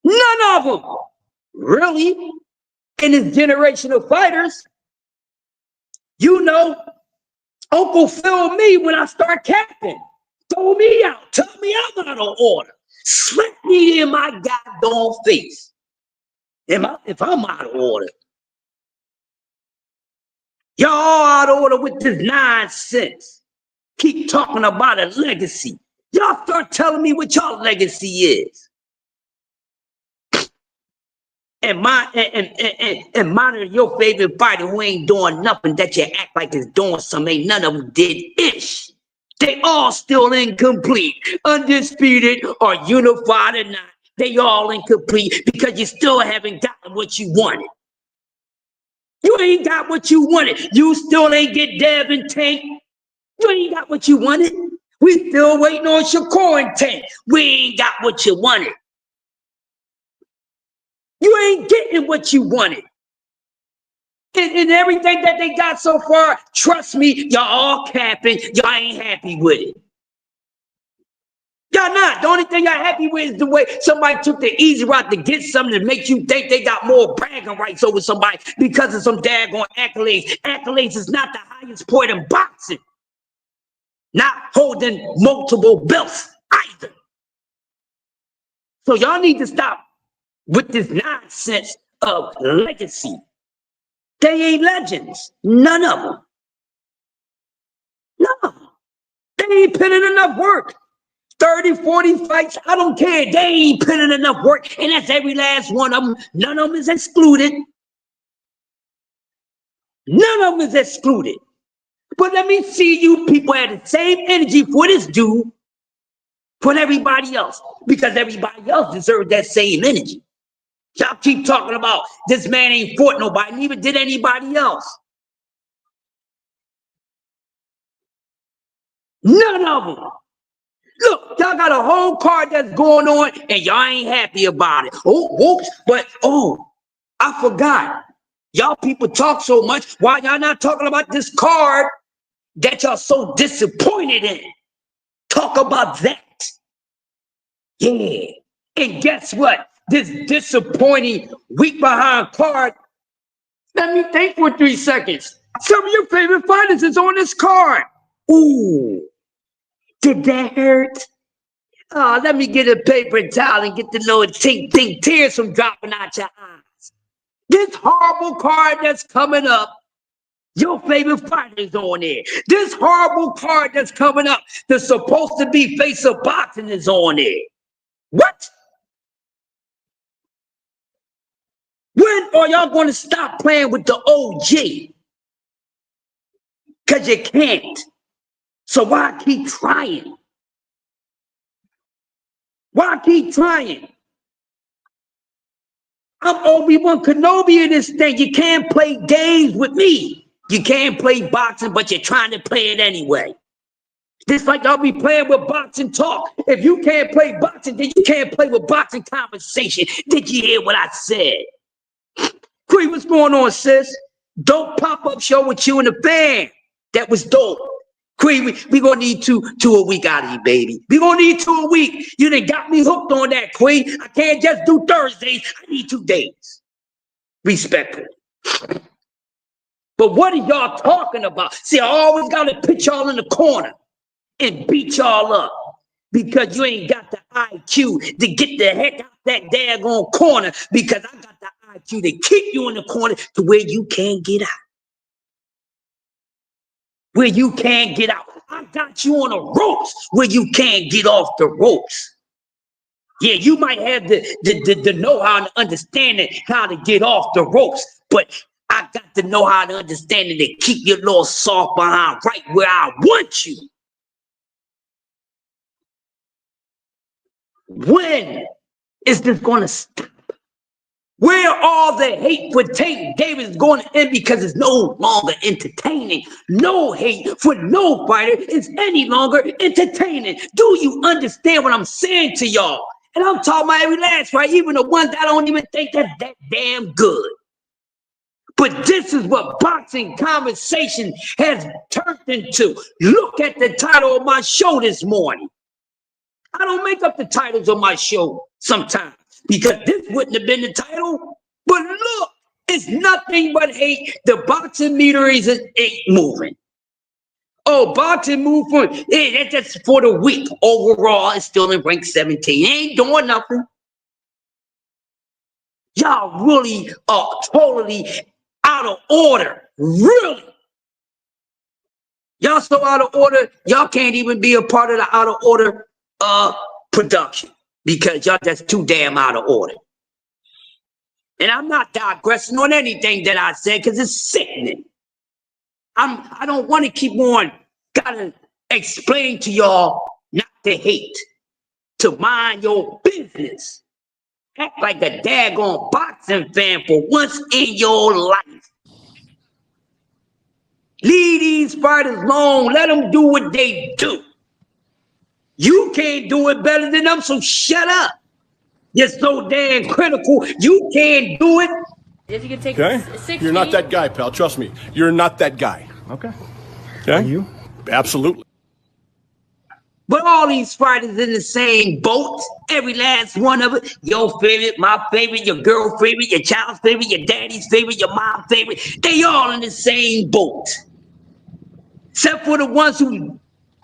[SPEAKER 2] None of them. Really? In this generation of fighters, you know, Uncle Phil me when I start capping. Throw me out. Tell me I'm out of order. Slap me in my goddamn face. If I'm out of order. Y'all out of order with this nonsense. Keep talking about a legacy. Y'all start telling me what y'all legacy is. And monitor your favorite fighter who ain't doing nothing that you act like is doing something. Ain't none of them did ish. They all still incomplete, undisputed or unified or not. They all incomplete because you still haven't gotten what you wanted. You ain't got what you wanted. You still ain't get Dev and Tank. You ain't got what you wanted. We still waiting on Shakur and Tank. We ain't got what you wanted. You ain't getting what you wanted. And everything that they got so far, trust me, y'all all capping. Y'all ain't happy with it. Y'all not. The only thing y'all happy with is the way somebody took the easy route to get something that makes you think they got more bragging rights over somebody because of some daggone accolades. Accolades is not the highest point in boxing. Not holding multiple belts either. So y'all need to stop with this nonsense of legacy. They ain't legends. None of them. No. They ain't putting enough work. 30, 40 fights, I don't care. They ain't putting enough work. And that's every last one of them. None of them is excluded. None of them is excluded. But let me see you people have the same energy for this dude for everybody else. Because everybody else deserves that same energy. Y'all keep talking about this man ain't fought nobody, neither did anybody else. None of them. Look, y'all got a whole card that's going on and y'all ain't happy about it. Oh, whoops. But, I forgot. Y'all people talk so much. Why y'all not talking about this card that y'all so disappointed in? Talk about that. Yeah. And guess what? This disappointing, weak behind card. Let me think for 3 seconds. Some of your favorite fighters is on this card. Ooh. Did that hurt? Oh, let me get a paper towel and get the little tink tears from dropping out your eyes. This horrible card that's coming up, your favorite fighter's on there. This horrible card that's coming up that's supposed to be face of boxing is on there. What? When are y'all going to stop playing with the OG? Because you can't. So why keep trying? Why keep trying? I'm Obi-Wan Kenobi in this thing. You can't play games with me. You can't play boxing, but you're trying to play it anyway. Just like y'all be playing with boxing talk. If you can't play boxing, then you can't play with boxing conversation. Did you hear what I said? Cree, what's going on, sis? Dope pop-up show with you and the fam. That was dope. Cree, we gonna need two a week out of you, baby. We gonna need 2 a week. You done got me hooked on that, Queen. I can't just do Thursdays. I need 2 days. Respectfully. But what are y'all talking about? See, I always gotta put y'all in the corner and beat y'all up because you ain't got the IQ to get the heck out that daggone corner because I got the IQ to keep you in the corner to where you can't get out. Where you can't get out. I got you on the ropes where you can't get off the ropes. Yeah, you might have the know-how and the understanding how to get off the ropes, but I got the know-how and understanding to keep your little soft behind right where I want you. When is this going to stop? Where all the hate for Tank Davis is going to end because it's no longer entertaining. No hate for no fighter is any longer entertaining. Do you understand what I'm saying to y'all? And I'm talking about every last fight, even the ones that I don't even think that's that damn good. But this is what boxing conversation has turned into. Look at the title of my show this morning. I don't make up the titles of my show sometimes because this wouldn't have been the title. But look, it's nothing but hate. The boxing meter ain't moving. Oh, boxing movement, that's just for the week. Overall, it's still in rank 17. It ain't doing nothing. Y'all really are totally out of order. Really. Y'all so out of order, y'all can't even be a part of the out of order production because y'all just too damn out of order. And I'm not digressing on anything that I said because it's sickening. I don't want to keep on gotta explain to y'all not to hate, to mind your business. Act like a daggone boxing fan for once in your life. Leave these fighters alone. Let them do what they do. You can't do it better than them, so shut up. You're so damn critical. You can't do it.
[SPEAKER 6] If you could take
[SPEAKER 7] Okay?
[SPEAKER 6] 6
[SPEAKER 7] You're not
[SPEAKER 6] feet.
[SPEAKER 7] that guy, pal. Trust me. You're not that guy.
[SPEAKER 8] Okay.
[SPEAKER 7] Okay?
[SPEAKER 8] Are you?
[SPEAKER 7] Absolutely.
[SPEAKER 2] But all these fighters in the same boat. Every last one of it. Your favorite, my favorite, your girl favorite, your child's favorite, your daddy's favorite, your mom's favorite. They all in the same boat. Except for the ones who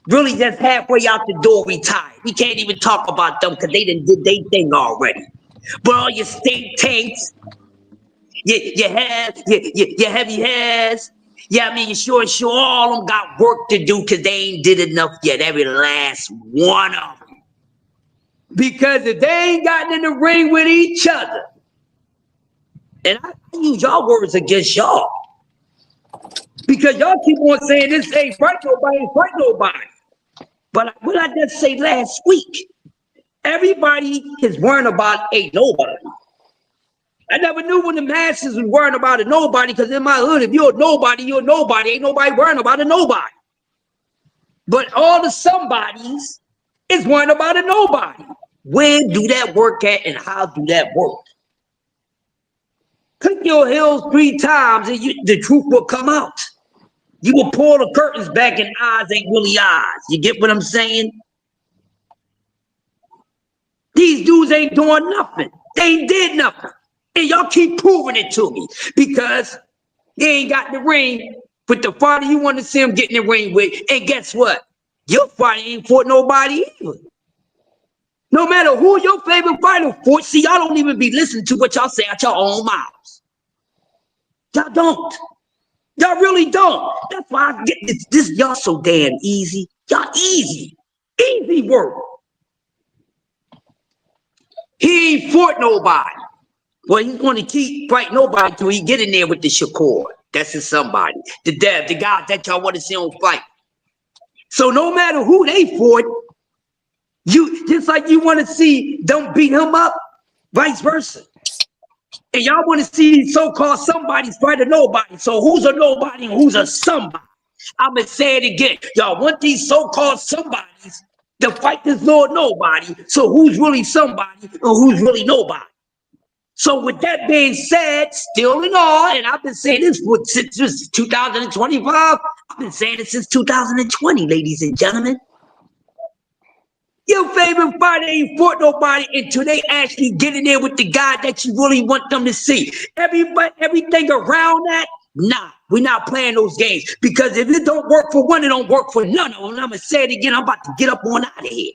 [SPEAKER 2] really just halfway out the door retired. We can't even talk about them because they done did their thing already. But all your state tanks, your heavy hairs, yeah, I mean, you sure all of them got work to do because they ain't did enough yet. Every last one of them. Because if they ain't gotten in the ring with each other, and I use y'all words against y'all, because y'all keep on saying this ain't fight nobody. But what I just say last week, everybody is worrying about ain't nobody. I never knew when the masses was worrying about a nobody, because in my hood, if you're a nobody, you're a nobody. Ain't nobody worrying about a nobody. But all the somebodies is worrying about a nobody. Where do that work at and how do that work? Click your heels 3 times and the truth will come out. You will pull the curtains back and eyes ain't really eyes. You get what I'm saying? These dudes ain't doing nothing. They ain't did nothing. And y'all keep proving it to me because they ain't got the ring with the fighter you want to see them get in the ring with. And guess what? Your fighter ain't fought nobody either. No matter who your favorite fighter fought, see, y'all don't even be listening to what y'all say out your own mouths. Y'all don't. Y'all really don't. That's why I get this. Y'all so damn easy. Y'all easy. Easy work. He ain't fought nobody. Well, he's going to keep fighting nobody till he get in there with the Shakur. That's his somebody. The Dev, the guy that y'all want to see on fight. So no matter who they fought, you just like you want to see them beat him up, vice versa. And y'all want to see so-called somebody's fight a nobody. So who's a nobody and who's a somebody? I'm going to say it again. Y'all want these so-called somebodies to fight this Lord nobody. So who's really somebody and who's really nobody? So with that being said, still in all, and I've been saying this since 2025. I've been saying it since 2020, ladies and gentlemen. Your favorite fighter ain't fought nobody until they actually get in there with the guy that you really want them to see. Everything around that, nah, we're not playing those games. Because if it don't work for one, it don't work for none of them. And I'm going to say it again, I'm about to get up on out of here.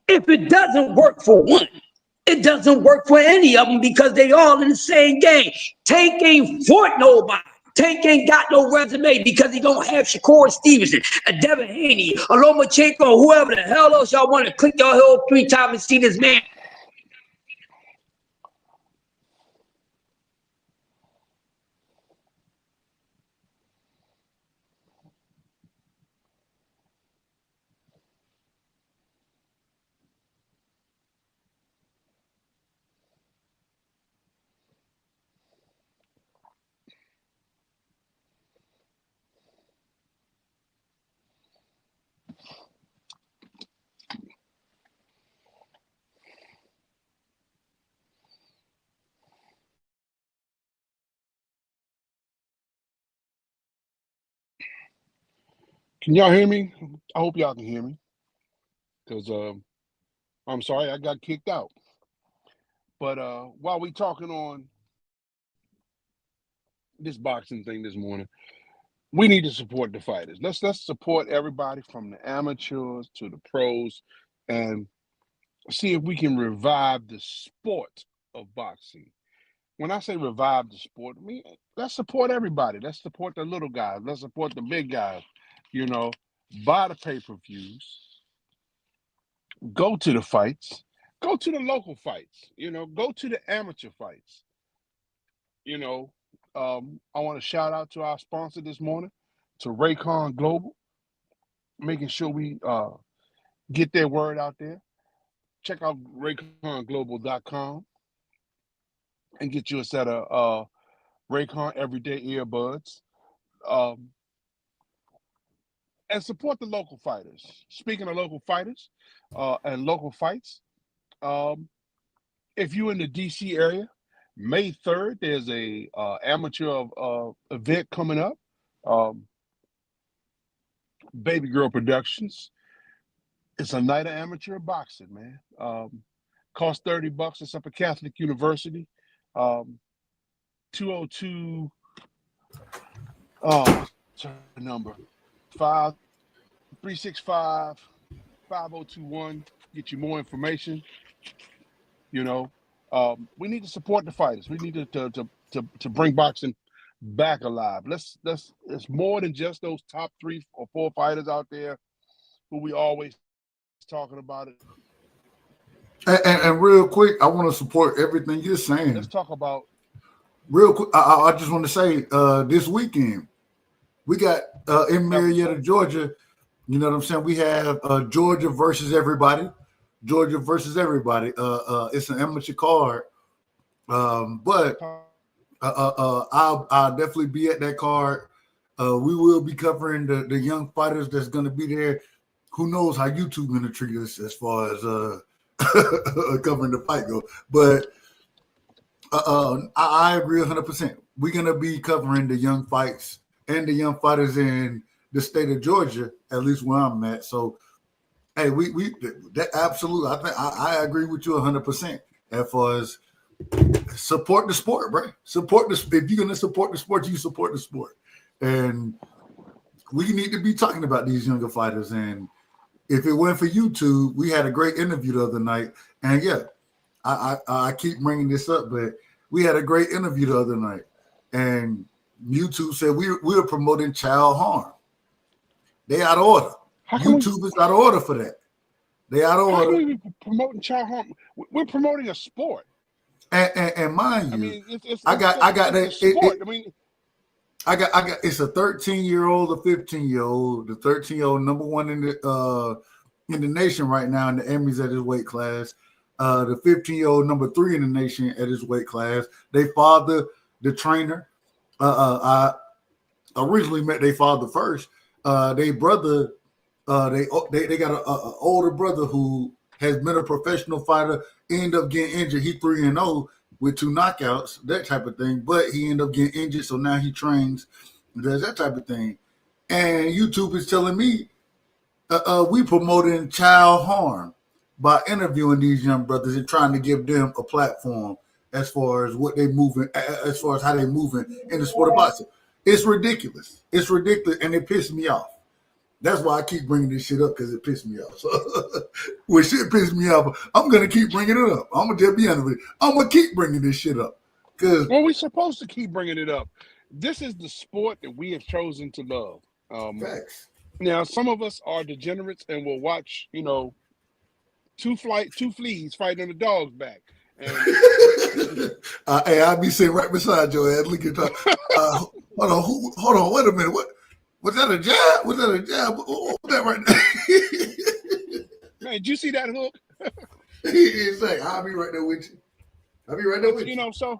[SPEAKER 2] If it doesn't work for one, it doesn't work for any of them because they all in the same game. Tank ain't fought nobody. Tank ain't got no resume because he don't have Shakur Stevenson, a Devin Haney, a Lomachenko, whoever the hell else y'all want to click your heel 3 times and see this man.
[SPEAKER 3] Can y'all hear me? I hope y'all can hear me. Because I'm sorry, I got kicked out. But while we talking on this boxing thing this morning, we need to support the fighters. Let's support everybody from the amateurs to the pros and see if we can revive the sport of boxing. When I say revive the sport, I mean, let's support everybody. Let's support the little guys. Let's support the big guys. You know, buy the pay-per-views, go to the fights, go to the local fights, go to the amateur fights. I want to shout out to our sponsor this morning, to Raycon Global, making sure we get their word out there. Check out rayconglobal.com and get you a set of Raycon Everyday Earbuds. And support the local fighters. Speaking of local fighters and local fights, if you're in the DC area, May 3rd, there's a amateur event coming up. Baby Girl Productions. It's a night of amateur boxing, man. Costs $30. It's up at Catholic University. 202. What's her number? 365-5021. Get you more information. We need to support the fighters. We need to bring boxing back alive. It's more than just those top 3 or 4 fighters out there who we always talking about it.
[SPEAKER 4] And real quick, I want to support everything you're saying.
[SPEAKER 3] Let's talk about
[SPEAKER 4] real quick. I just want to say this weekend we got in Marietta, Georgia. You know what I'm saying? We have Georgia versus everybody. Georgia versus everybody. It's an amateur card, but I'll definitely be at that card. We will be covering the young fighters that's going to be there. Who knows how YouTube going to treat us as far as covering the fight go? But I agree 100%. We're going to be covering the young fights and the young fighters in the state of Georgia, at least where I'm at. So, hey, we that absolutely. I think I agree with you 100% as far as support the sport, bro. Support the. If you're gonna support the sport, you support the sport, and we need to be talking about these younger fighters. And if it weren't for YouTube, we had a great interview the other night. And yeah, I keep bringing this up, but we had a great interview the other night. and YouTube said we're promoting child harm. They out of order. YouTube is out of order for that. They out of order.
[SPEAKER 3] How can we be promoting child harm? We're promoting a sport.
[SPEAKER 4] And mind you,
[SPEAKER 3] I mean,
[SPEAKER 4] I got that
[SPEAKER 3] sport. I mean,
[SPEAKER 4] I got it's a 13-year-old, a 15-year-old. The 13-year-old number one in the nation right now in the Emmys at his weight class. The 15-year-old number 3 in the nation at his weight class. They father, the trainer. I originally met their father first. They brother, they got a older brother who has been a professional fighter, ended up getting injured. He 3-0 with 2 knockouts, that type of thing. But he ended up getting injured, so now he trains, does that type of thing. And YouTube is telling me we promoting child harm by interviewing these young brothers and trying to give them a platform as far as what they moving, as far as how they moving in the sport of boxing. It's ridiculous. It's ridiculous, and it pissed me off. That's why I keep bringing this shit up, because it pissed me off. So when shit pisses me off, I'm going to keep bringing it up. I'm going to just be honest with you. I'm going to keep bringing this shit up.
[SPEAKER 3] Well, we're supposed to keep bringing it up. This is the sport that we have chosen to love.
[SPEAKER 4] Facts.
[SPEAKER 3] Now, some of us are degenerates and will watch, two fleas fighting on a dog's back. And
[SPEAKER 4] hey, I'll be sitting right beside your ass. Look at hold on, wait a minute. What was that, a jab? Was that a jab? What was that right now?
[SPEAKER 3] Man, did you see that hook?
[SPEAKER 4] He's like, I'll be right there with you. I'll be right there with you.
[SPEAKER 3] So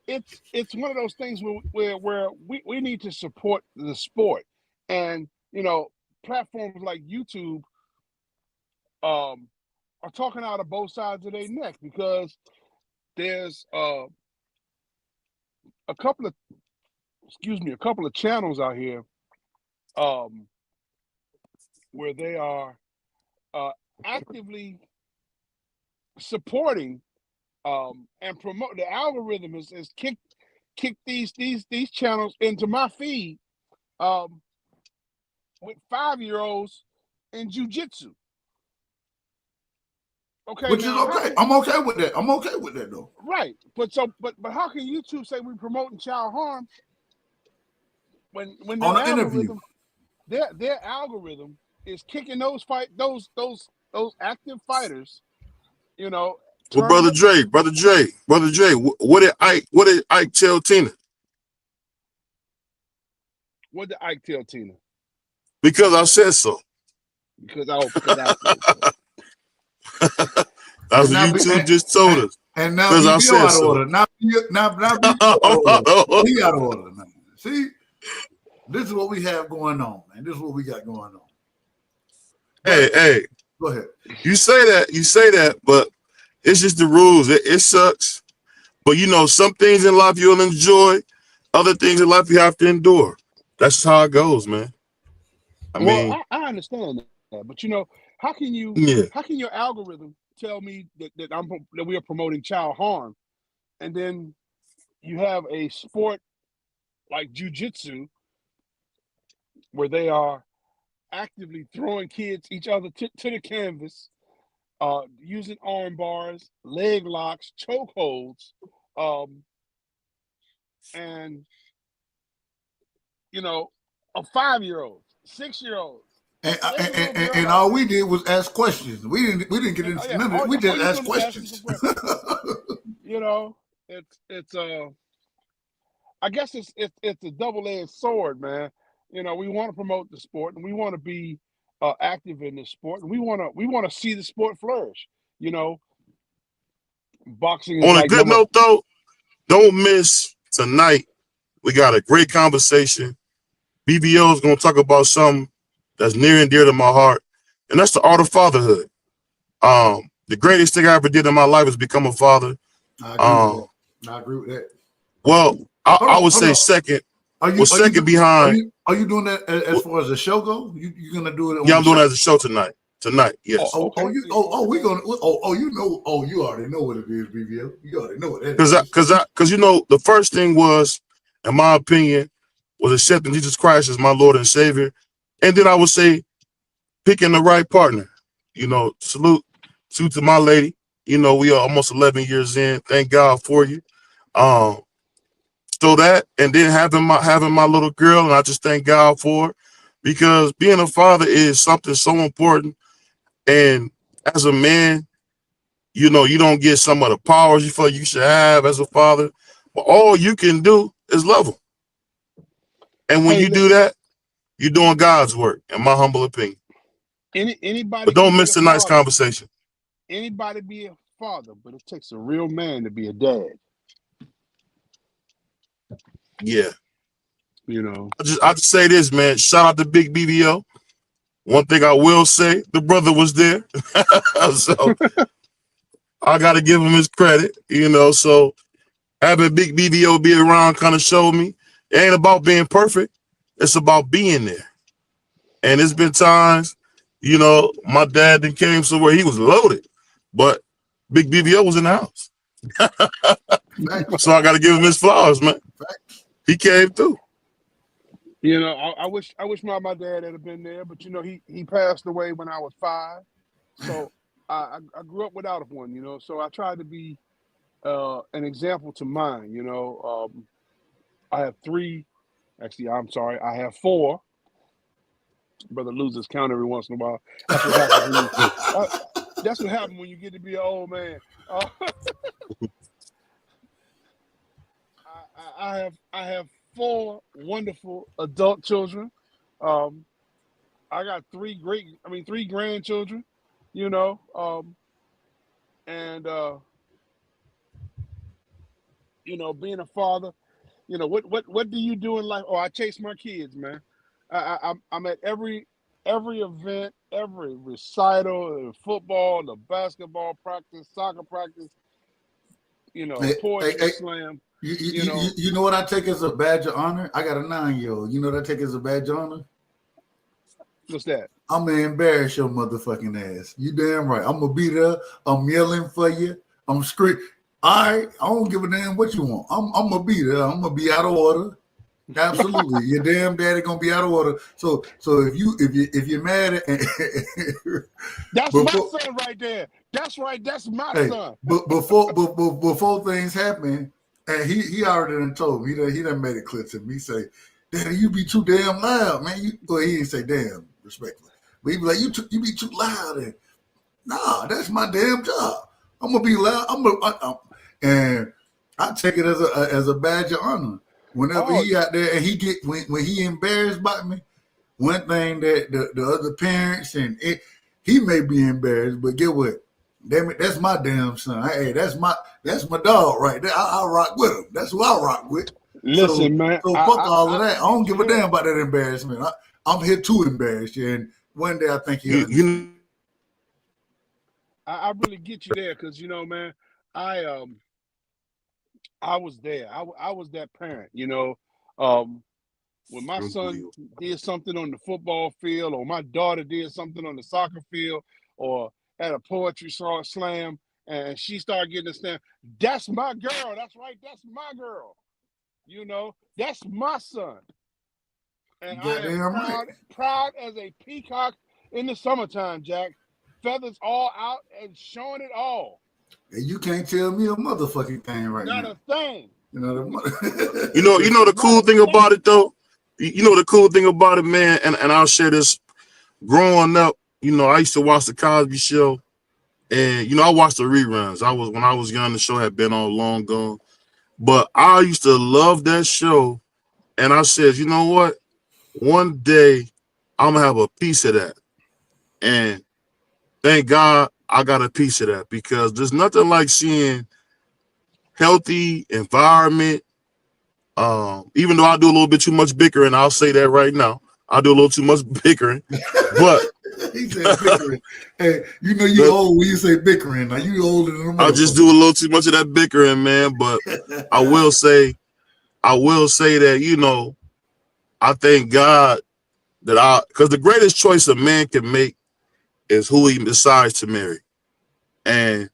[SPEAKER 3] it's one of those things where we need to support the sport. And, platforms like YouTube are talking out of both sides of their neck, because there's a couple of channels out here where they are actively supporting and promote. The algorithm is kicked these channels into my feed with 5-year-olds in jiu-jitsu. Okay,
[SPEAKER 4] which is okay. I'm okay with that. I'm okay with that though.
[SPEAKER 3] Right, but how can YouTube say we're promoting child harm when
[SPEAKER 4] on an interview,
[SPEAKER 3] their algorithm is kicking those active fighters,
[SPEAKER 1] Well, brother Dre, what did Ike tell Tina?
[SPEAKER 3] What did Ike tell Tina?
[SPEAKER 1] Because I said so.
[SPEAKER 3] Because I said so.
[SPEAKER 1] That's what YouTube just told us.
[SPEAKER 4] And now he's out of order. Now he out of order. Now. See, this is what we have going on, man. This is what we got going on.
[SPEAKER 1] Hey.
[SPEAKER 4] Go ahead.
[SPEAKER 1] You say that, but it's just the rules. It sucks. But some things in life you'll enjoy, other things in life you have to endure. That's how it goes, man.
[SPEAKER 3] I understand that, but how can your algorithm tell me that we are promoting child harm, and then you have a sport like jiu-jitsu where they are actively throwing each other to the canvas, using arm bars, leg locks, chokeholds, and a 5-year-old, 6-year-old.
[SPEAKER 4] And all we did was ask questions. We didn't get into none of it. We just asked questions.
[SPEAKER 3] It's I guess it's a double-edged sword, man. We want to promote the sport, and we want to be active in the sport, and we want to see the sport flourish. Boxing.
[SPEAKER 1] On a good note, though, don't miss tonight. We got a great conversation. BBO is going to talk about something that's near and dear to my heart, and that's the art of fatherhood. The greatest thing I ever did in my life is become a father.
[SPEAKER 4] I agree with that.
[SPEAKER 1] Well, I would say second. Second behind.
[SPEAKER 4] Are you doing that as far as the show goes? You're gonna do it?
[SPEAKER 1] Yeah, I'm doing it as a show tonight. Tonight, yes.
[SPEAKER 4] You already know what it is, BBL. You already know what it
[SPEAKER 1] is. Because the first thing was, in my opinion, was accepting Jesus Christ as my Lord and Savior. And then I would say picking the right partner. Salute to my lady. We are almost 11 years in. Thank God for you. So that, and then having my little girl, and I just thank God for it, because being a father is something so important. And as a man, you don't get some of the powers you feel you should have as a father, but all you can do is love them. And when
[SPEAKER 3] Hey,
[SPEAKER 1] you do that, you're doing God's work, in my humble opinion.
[SPEAKER 3] anybody
[SPEAKER 1] But
[SPEAKER 3] can
[SPEAKER 1] don't
[SPEAKER 3] be
[SPEAKER 1] miss
[SPEAKER 3] a
[SPEAKER 1] the nice
[SPEAKER 3] father.
[SPEAKER 1] conversation.
[SPEAKER 3] Anybody be a father, but it takes a real man to be a dad.
[SPEAKER 1] Yeah.
[SPEAKER 3] You know.
[SPEAKER 1] I just say this, man. Shout out to Big BBO. One thing I will say, the brother was there. So I gotta give him his credit, So having Big BBO be around kind of showed me it ain't about being perfect. It's about being there. And it's been times, my dad then came somewhere he was loaded, but Big BBO was in the house. So I got to give him his flowers, man. He came through.
[SPEAKER 3] I wish my dad had been there, but he passed away when I was 5, so I grew up without one. So I tried to be an example to mine. I have 3. Actually, I'm sorry, I have 4. Brother loses count every once in a while. That's what happens when you. That's what happens when you get to be an old man. I have 4 wonderful adult children. I got 3 grandchildren. And being a father. What do you do in life? Oh, I chase my kids, man. I'm at every event, every recital, football, the basketball practice, soccer practice, poetry slam.
[SPEAKER 4] You know what I take as a badge of honor? I got a 9-year-old. You know what I take as a badge of honor?
[SPEAKER 3] What's that?
[SPEAKER 4] I'm gonna embarrass your motherfucking ass. You damn right. I'm gonna be there. I'm yelling for you. I'm screaming. All right, I don't give a damn what you want. I'm gonna be there. I'm gonna be out of order. Absolutely, your damn daddy gonna be out of order. So if you're mad at,
[SPEAKER 3] that's my son right there. That's right. That's my son.
[SPEAKER 4] But before things happen, and he already done told me. He done made it clear to me. He say, "Daddy, you be too damn loud, man." Well, he didn't say damn respectfully, but he be like, "You be too loud." And nah, that's my damn job. I'm gonna be loud. And I take it as a badge of honor. Whenever he out there and he get when he embarrassed by me, one thing that the other parents and he may be embarrassed, but get what? Damn it, that's my damn son. Hey, that's my dog right there. I rock with him. That's who I rock with.
[SPEAKER 3] Listen, man.
[SPEAKER 4] So fuck all of that. I don't give a damn about that embarrassment. I'm here to embarrass you, and one day I think he'll understand.
[SPEAKER 3] I really get you there because man, I was there. I was that parent. When my son did something on the football field, or my daughter did something on the soccer field, or at a poetry slam, and she started getting a stamp. That's my girl. That's right. That's my girl. That's my son. And I am proud as a peacock in the summertime, Jack. Feathers all out and showing it all.
[SPEAKER 4] And you can't tell me a motherfucking thing right now.
[SPEAKER 3] Not a thing.
[SPEAKER 1] You know the cool thing about it though. You know the cool thing about it, man. And I'll share this. Growing up, I used to watch the Cosby Show, and I watched the reruns. When I was young, the show had been on long gone, but I used to love that show. And I said, you know what? One day I'm gonna have a piece of that, and thank God I got a piece of that, because there's nothing like seeing healthy environment. Even though I do a little bit too much bickering, I'll say that right now. I do a little too much bickering, but
[SPEAKER 4] he said bickering. Hey, you old when you say bickering. Now you older than
[SPEAKER 1] I just do a little too much of that bickering, man. But I will say that I thank God that because the greatest choice a man can make is who he decides to marry. And,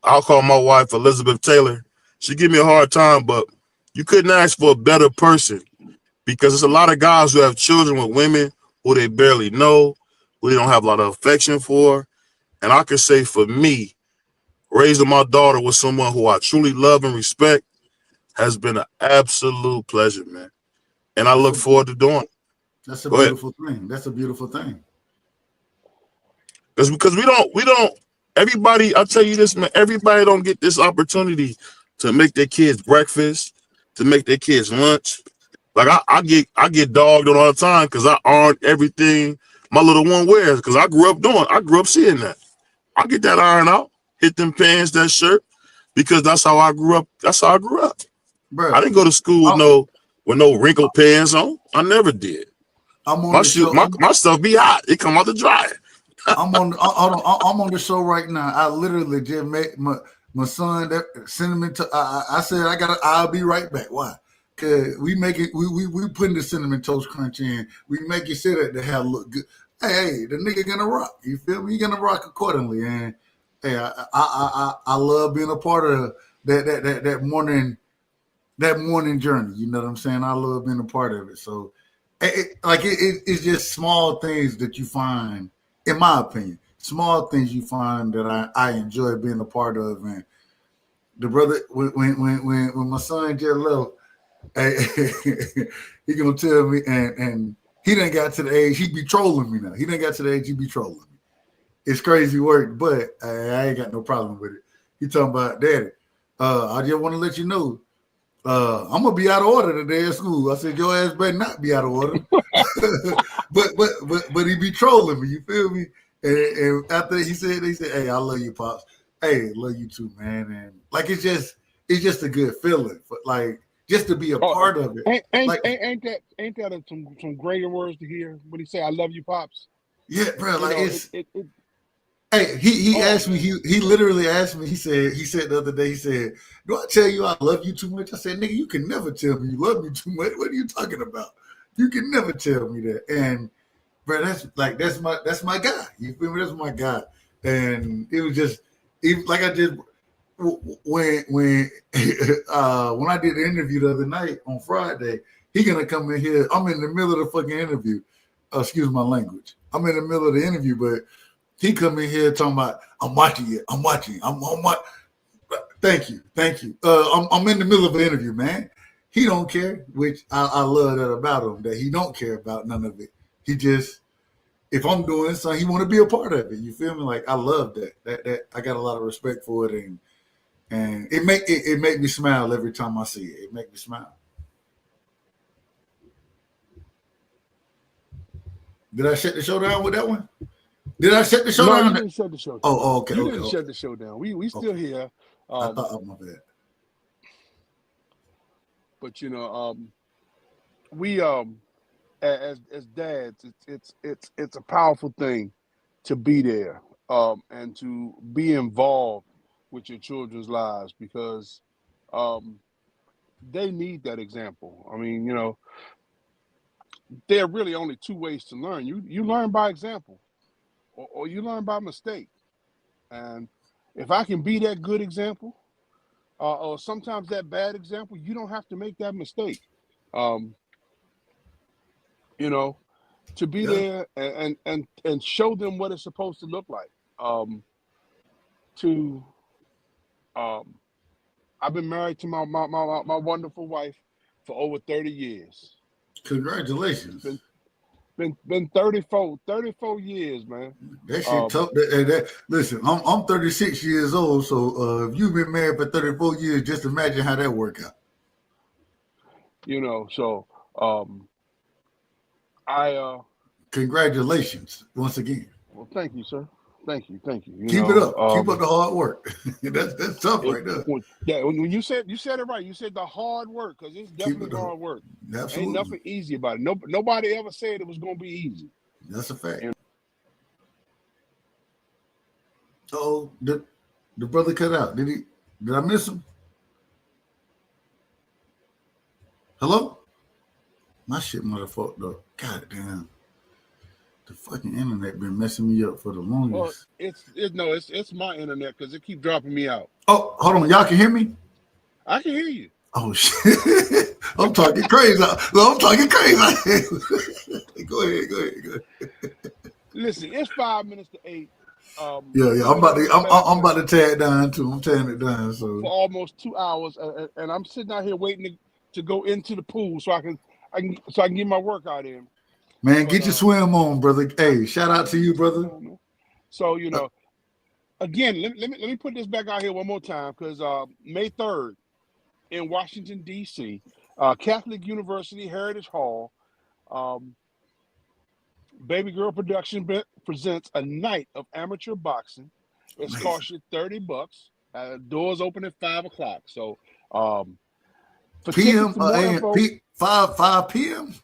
[SPEAKER 1] I'll call my wife Elizabeth Taylor. She give me a hard time, but you couldn't ask for a better person, because there's a lot of guys who have children with women who they barely know, who they don't have a lot of affection for. And I can say for me, raising my daughter with someone who I truly love and respect, has been an absolute pleasure, man. And I look forward to doing it.
[SPEAKER 4] That's a
[SPEAKER 1] Go ahead.
[SPEAKER 4] beautiful thing. That's a beautiful thing.
[SPEAKER 1] Because we don't everybody, I'll tell you this, man, everybody don't get this opportunity to make their kids breakfast, to make their kids lunch. Like I get dogged on all the time because I iron everything my little one wears because I grew up seeing that. I get that iron out, hit them pants, that shirt, because that's how I grew up. That's how I grew up.
[SPEAKER 4] Bro,
[SPEAKER 1] I didn't go to school with no wrinkled pants on. I never did.
[SPEAKER 4] I'm on
[SPEAKER 1] My
[SPEAKER 4] the show.
[SPEAKER 1] my stuff be hot. It come out the dryer.
[SPEAKER 4] I'm on the show right now. I literally just met my son that cinnamon. I said I'll be right back. Why? Cause we putting the cinnamon toast crunch in. We make it sit at the hell look good. Hey, the nigga gonna rock. You feel me? He gonna rock accordingly. And hey, I love being a part of that morning journey. You know what I'm saying? I love being a part of it. So it's just small things that you find. In my opinion, small things you find that I enjoy being a part of. And the brother, when my son just left, he gonna tell me, and he done got to the age he be trolling me now. He done got to the age he be trolling me. It's crazy work, but I ain't got no problem with it. He talking about, Daddy, I just want to let you know, I'm gonna be out of order today at school. I said, your ass better not be out of order. but he be trolling me, you feel me? And after he said, hey, I love you, Pops. Hey, love you too, man. And like it's just a good feeling, but like just to be a part of it.
[SPEAKER 3] Ain't that some greater words to hear when he say, I love you, Pops?
[SPEAKER 4] Yeah, bro. Like hey, he asked me, he literally asked me, he said the other day, he said, do I tell you I love you too much? I said, nigga, you can never tell me you love me too much. What are you talking about? You can never tell me that. And bro, that's my guy. You feel me? That's my guy. And it was just like I did when I did the interview the other night on Friday, he gonna come in here. I'm in the middle of the fucking interview. Excuse my language. I'm in the middle of the interview, but he come in here talking about, I'm watching it. I'm watching. Thank you. I'm in the middle of an interview, man. He don't care, which I love that about him, that he don't care about none of it. He just, if I'm doing something, he want to be a part of it. You feel me? Like I love that. That I got a lot of respect for it, and it make me smile every time I see it. It make me smile. Did I shut the show down with that one? Did I shut the show down?
[SPEAKER 3] No, you didn't shut the show down.
[SPEAKER 4] Oh, okay.
[SPEAKER 3] You didn't shut the show down. We still here.
[SPEAKER 4] I thought, my bad.
[SPEAKER 3] But we as dads, it's a powerful thing to be there and to be involved with your children's lives because they need that example. I mean, there are really only two ways to learn. You learn by example, or you learn by mistake. And if I can be that good example, or sometimes that bad example, you don't have to make that mistake. To be there and show them what it's supposed to look like. I've been married to my wonderful wife for over 30 years.
[SPEAKER 4] Congratulations.
[SPEAKER 3] Been 34 years, man.
[SPEAKER 4] That shit tough. Listen, I'm 36 years old, so if you've been married for 34 years, just imagine how that worked out. Congratulations once again.
[SPEAKER 3] Well, thank you, sir. Thank you.
[SPEAKER 4] Keep it up. Keep up the hard work. That's tough right there.
[SPEAKER 3] When you said it right. You said the hard work because it's definitely hard work.
[SPEAKER 4] Absolutely.
[SPEAKER 3] Ain't nothing easy about it. Nobody ever said it was going to be easy.
[SPEAKER 4] That's a fact. Oh, the brother cut out. Did I miss him? Hello? My shit might have fucked up. God damn. The fucking internet been messing me up for the longest.
[SPEAKER 3] Well, it's my internet because it keep dropping me out.
[SPEAKER 4] Oh, hold on. Y'all can hear me?
[SPEAKER 3] I can hear you.
[SPEAKER 4] Oh shit. I'm talking crazy. I'm talking crazy. Go ahead.
[SPEAKER 3] Listen, it's 5 minutes to 8.
[SPEAKER 4] Yeah.
[SPEAKER 3] We went over the back
[SPEAKER 4] I'm about to tear it down too. I'm tearing it down.
[SPEAKER 3] for
[SPEAKER 4] So
[SPEAKER 3] almost 2 hours, and I'm sitting out here waiting to go into the pool so I can get my workout in.
[SPEAKER 4] man,
[SPEAKER 3] But
[SPEAKER 4] get your swim on, brother. Hey, shout out to you, brother.
[SPEAKER 3] So again, let me put this back out here one more time because May 3rd in Washington D.C., Catholic University Heritage Hall, Baby Girl Production presents a night of amateur boxing. It's cost you $30. Doors open at 5:00. So for
[SPEAKER 4] PM
[SPEAKER 3] tickets and more info,
[SPEAKER 4] 5 p.m.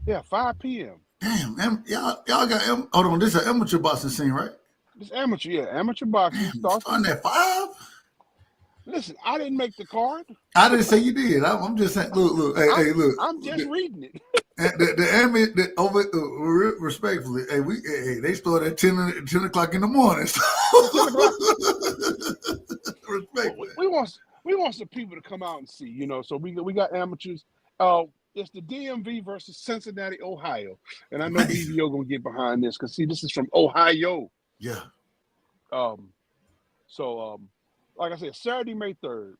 [SPEAKER 3] yeah, 5 p.m.
[SPEAKER 4] Damn, y'all got hold on. This is an amateur boxing scene, right?
[SPEAKER 3] It's amateur, yeah, amateur boxing starts.
[SPEAKER 4] Starting at 5.
[SPEAKER 3] Listen, I didn't make the card.
[SPEAKER 4] I didn't say you did. I'm just saying. Look. Hey, look.
[SPEAKER 3] I'm just reading it.
[SPEAKER 4] Respectfully, they start at 10 o'clock in the morning. So.
[SPEAKER 3] 10 o'clock. We want some people to come out and see. So we got amateurs. It's the DMV versus Cincinnati, Ohio, and I know BVO gonna get behind this because this is from Ohio.
[SPEAKER 4] Yeah.
[SPEAKER 3] Like I said, Saturday, May 3rd.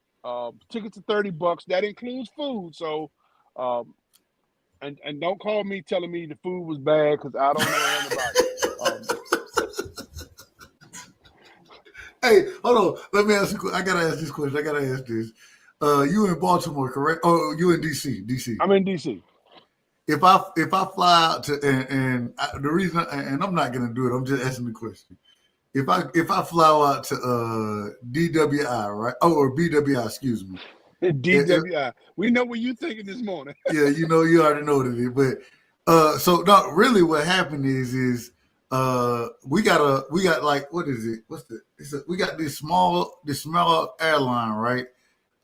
[SPEAKER 3] Tickets are $30. That includes food. So, and don't call me telling me the food was bad because I don't know anything about it.
[SPEAKER 4] Hey, hold on. Let me ask you. I gotta ask this question. I gotta ask this. You in Baltimore, correct? Oh, you in DC? DC.
[SPEAKER 3] I'm in DC.
[SPEAKER 4] If I fly out to the reason and I'm not gonna do it. I'm just asking the question. If I fly out to DWI, right? Oh, or BWI, excuse me.
[SPEAKER 3] DWI. We know what you thinking this morning.
[SPEAKER 4] Yeah, you already know what it is. But so no, really, what happened is we got like what is it? We got this small airline, right?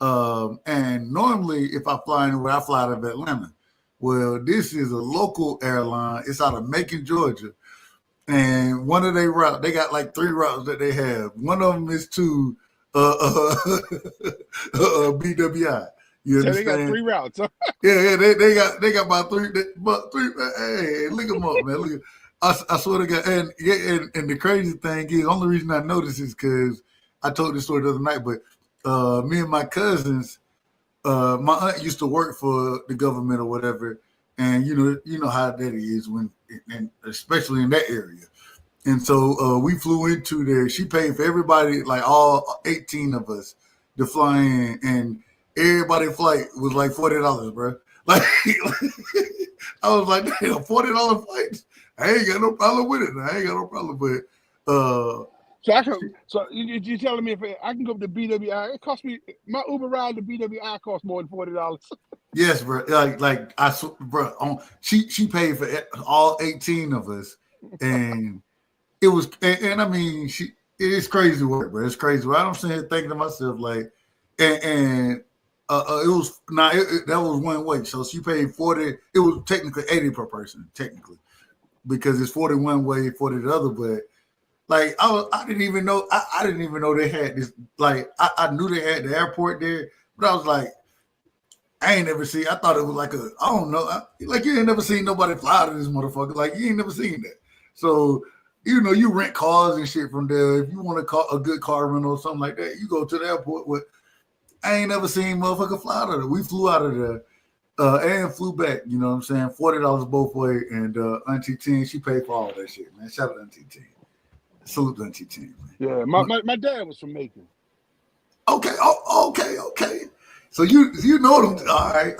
[SPEAKER 4] And normally, if I fly anywhere, I fly out of Atlanta. Well, this is a local airline. It's out of Macon, Georgia. And one of their routes, they got like 3 routes that they have. One of them is to BWI. You understand?
[SPEAKER 3] So they got 3 routes.
[SPEAKER 4] Yeah, they got about three. Hey, look them up, man. Look, I swear to God. And the crazy thing is, the only reason I know this is because I told this story the other night. But me and my cousins, my aunt used to work for the government or whatever, and you know how that is and especially in that area. And so we flew into there. She paid for everybody, like all 18 of us, to fly in, and everybody flight was like $40, bro. Like I was like, damn, $40 flights. I ain't got no problem with it. I ain't got no problem. But
[SPEAKER 3] so you telling me if I can go to BWI? It cost me my Uber ride to BWI cost more than $40.
[SPEAKER 4] Yes, bro. Like bro. She paid for all 18 of us, and it was. And I mean, it's crazy work, bro. It's crazy work. I'm sitting here thinking to myself like, it was that was one way. So she paid 40. It was technically 80 per person, technically, because it's 40 one way, 40 the other. But like I didn't even know. I didn't even know they had this. Like I knew they had the airport there, but I was like, I ain't never seen. I thought it was like I don't know. Like you ain't never seen nobody fly out of this motherfucker. Like you ain't never seen that. So you rent cars and shit from there. If you want a good car rental or something like that, you go to the airport. But I ain't never seen motherfucker fly out of there. We flew out of there and flew back. You know what I'm saying? $40 both way. And Auntie Teen, she paid for all that shit, man. Shout out to Auntie Teen. Salute to Auntie Teen, man.
[SPEAKER 3] Yeah, my dad was from Macon.
[SPEAKER 4] Okay. Okay. So you know them. All right.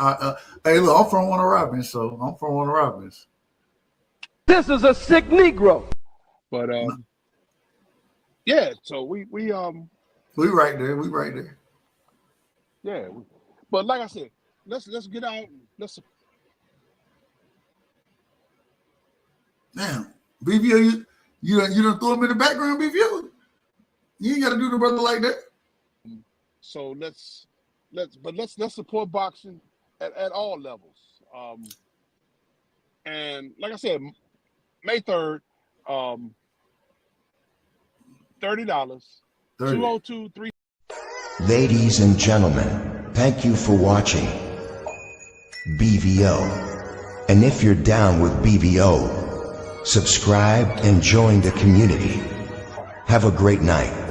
[SPEAKER 4] Hey, look, I'm from Warner Robins, so I'm from Warner Robins.
[SPEAKER 5] This is a sick Negro.
[SPEAKER 3] But yeah. So we
[SPEAKER 4] right there. We right there.
[SPEAKER 3] Yeah. But like I said, let's get out.
[SPEAKER 4] Damn, BVO, you done throw him in the background, BVO. You ain't got to do the brother like that.
[SPEAKER 3] So let's support boxing at all levels. And like I said, May 3rd, $30, 202-3.
[SPEAKER 6] Ladies and gentlemen, thank you for watching BVO. And if you're down with BVO, subscribe and join the community. Have a great night.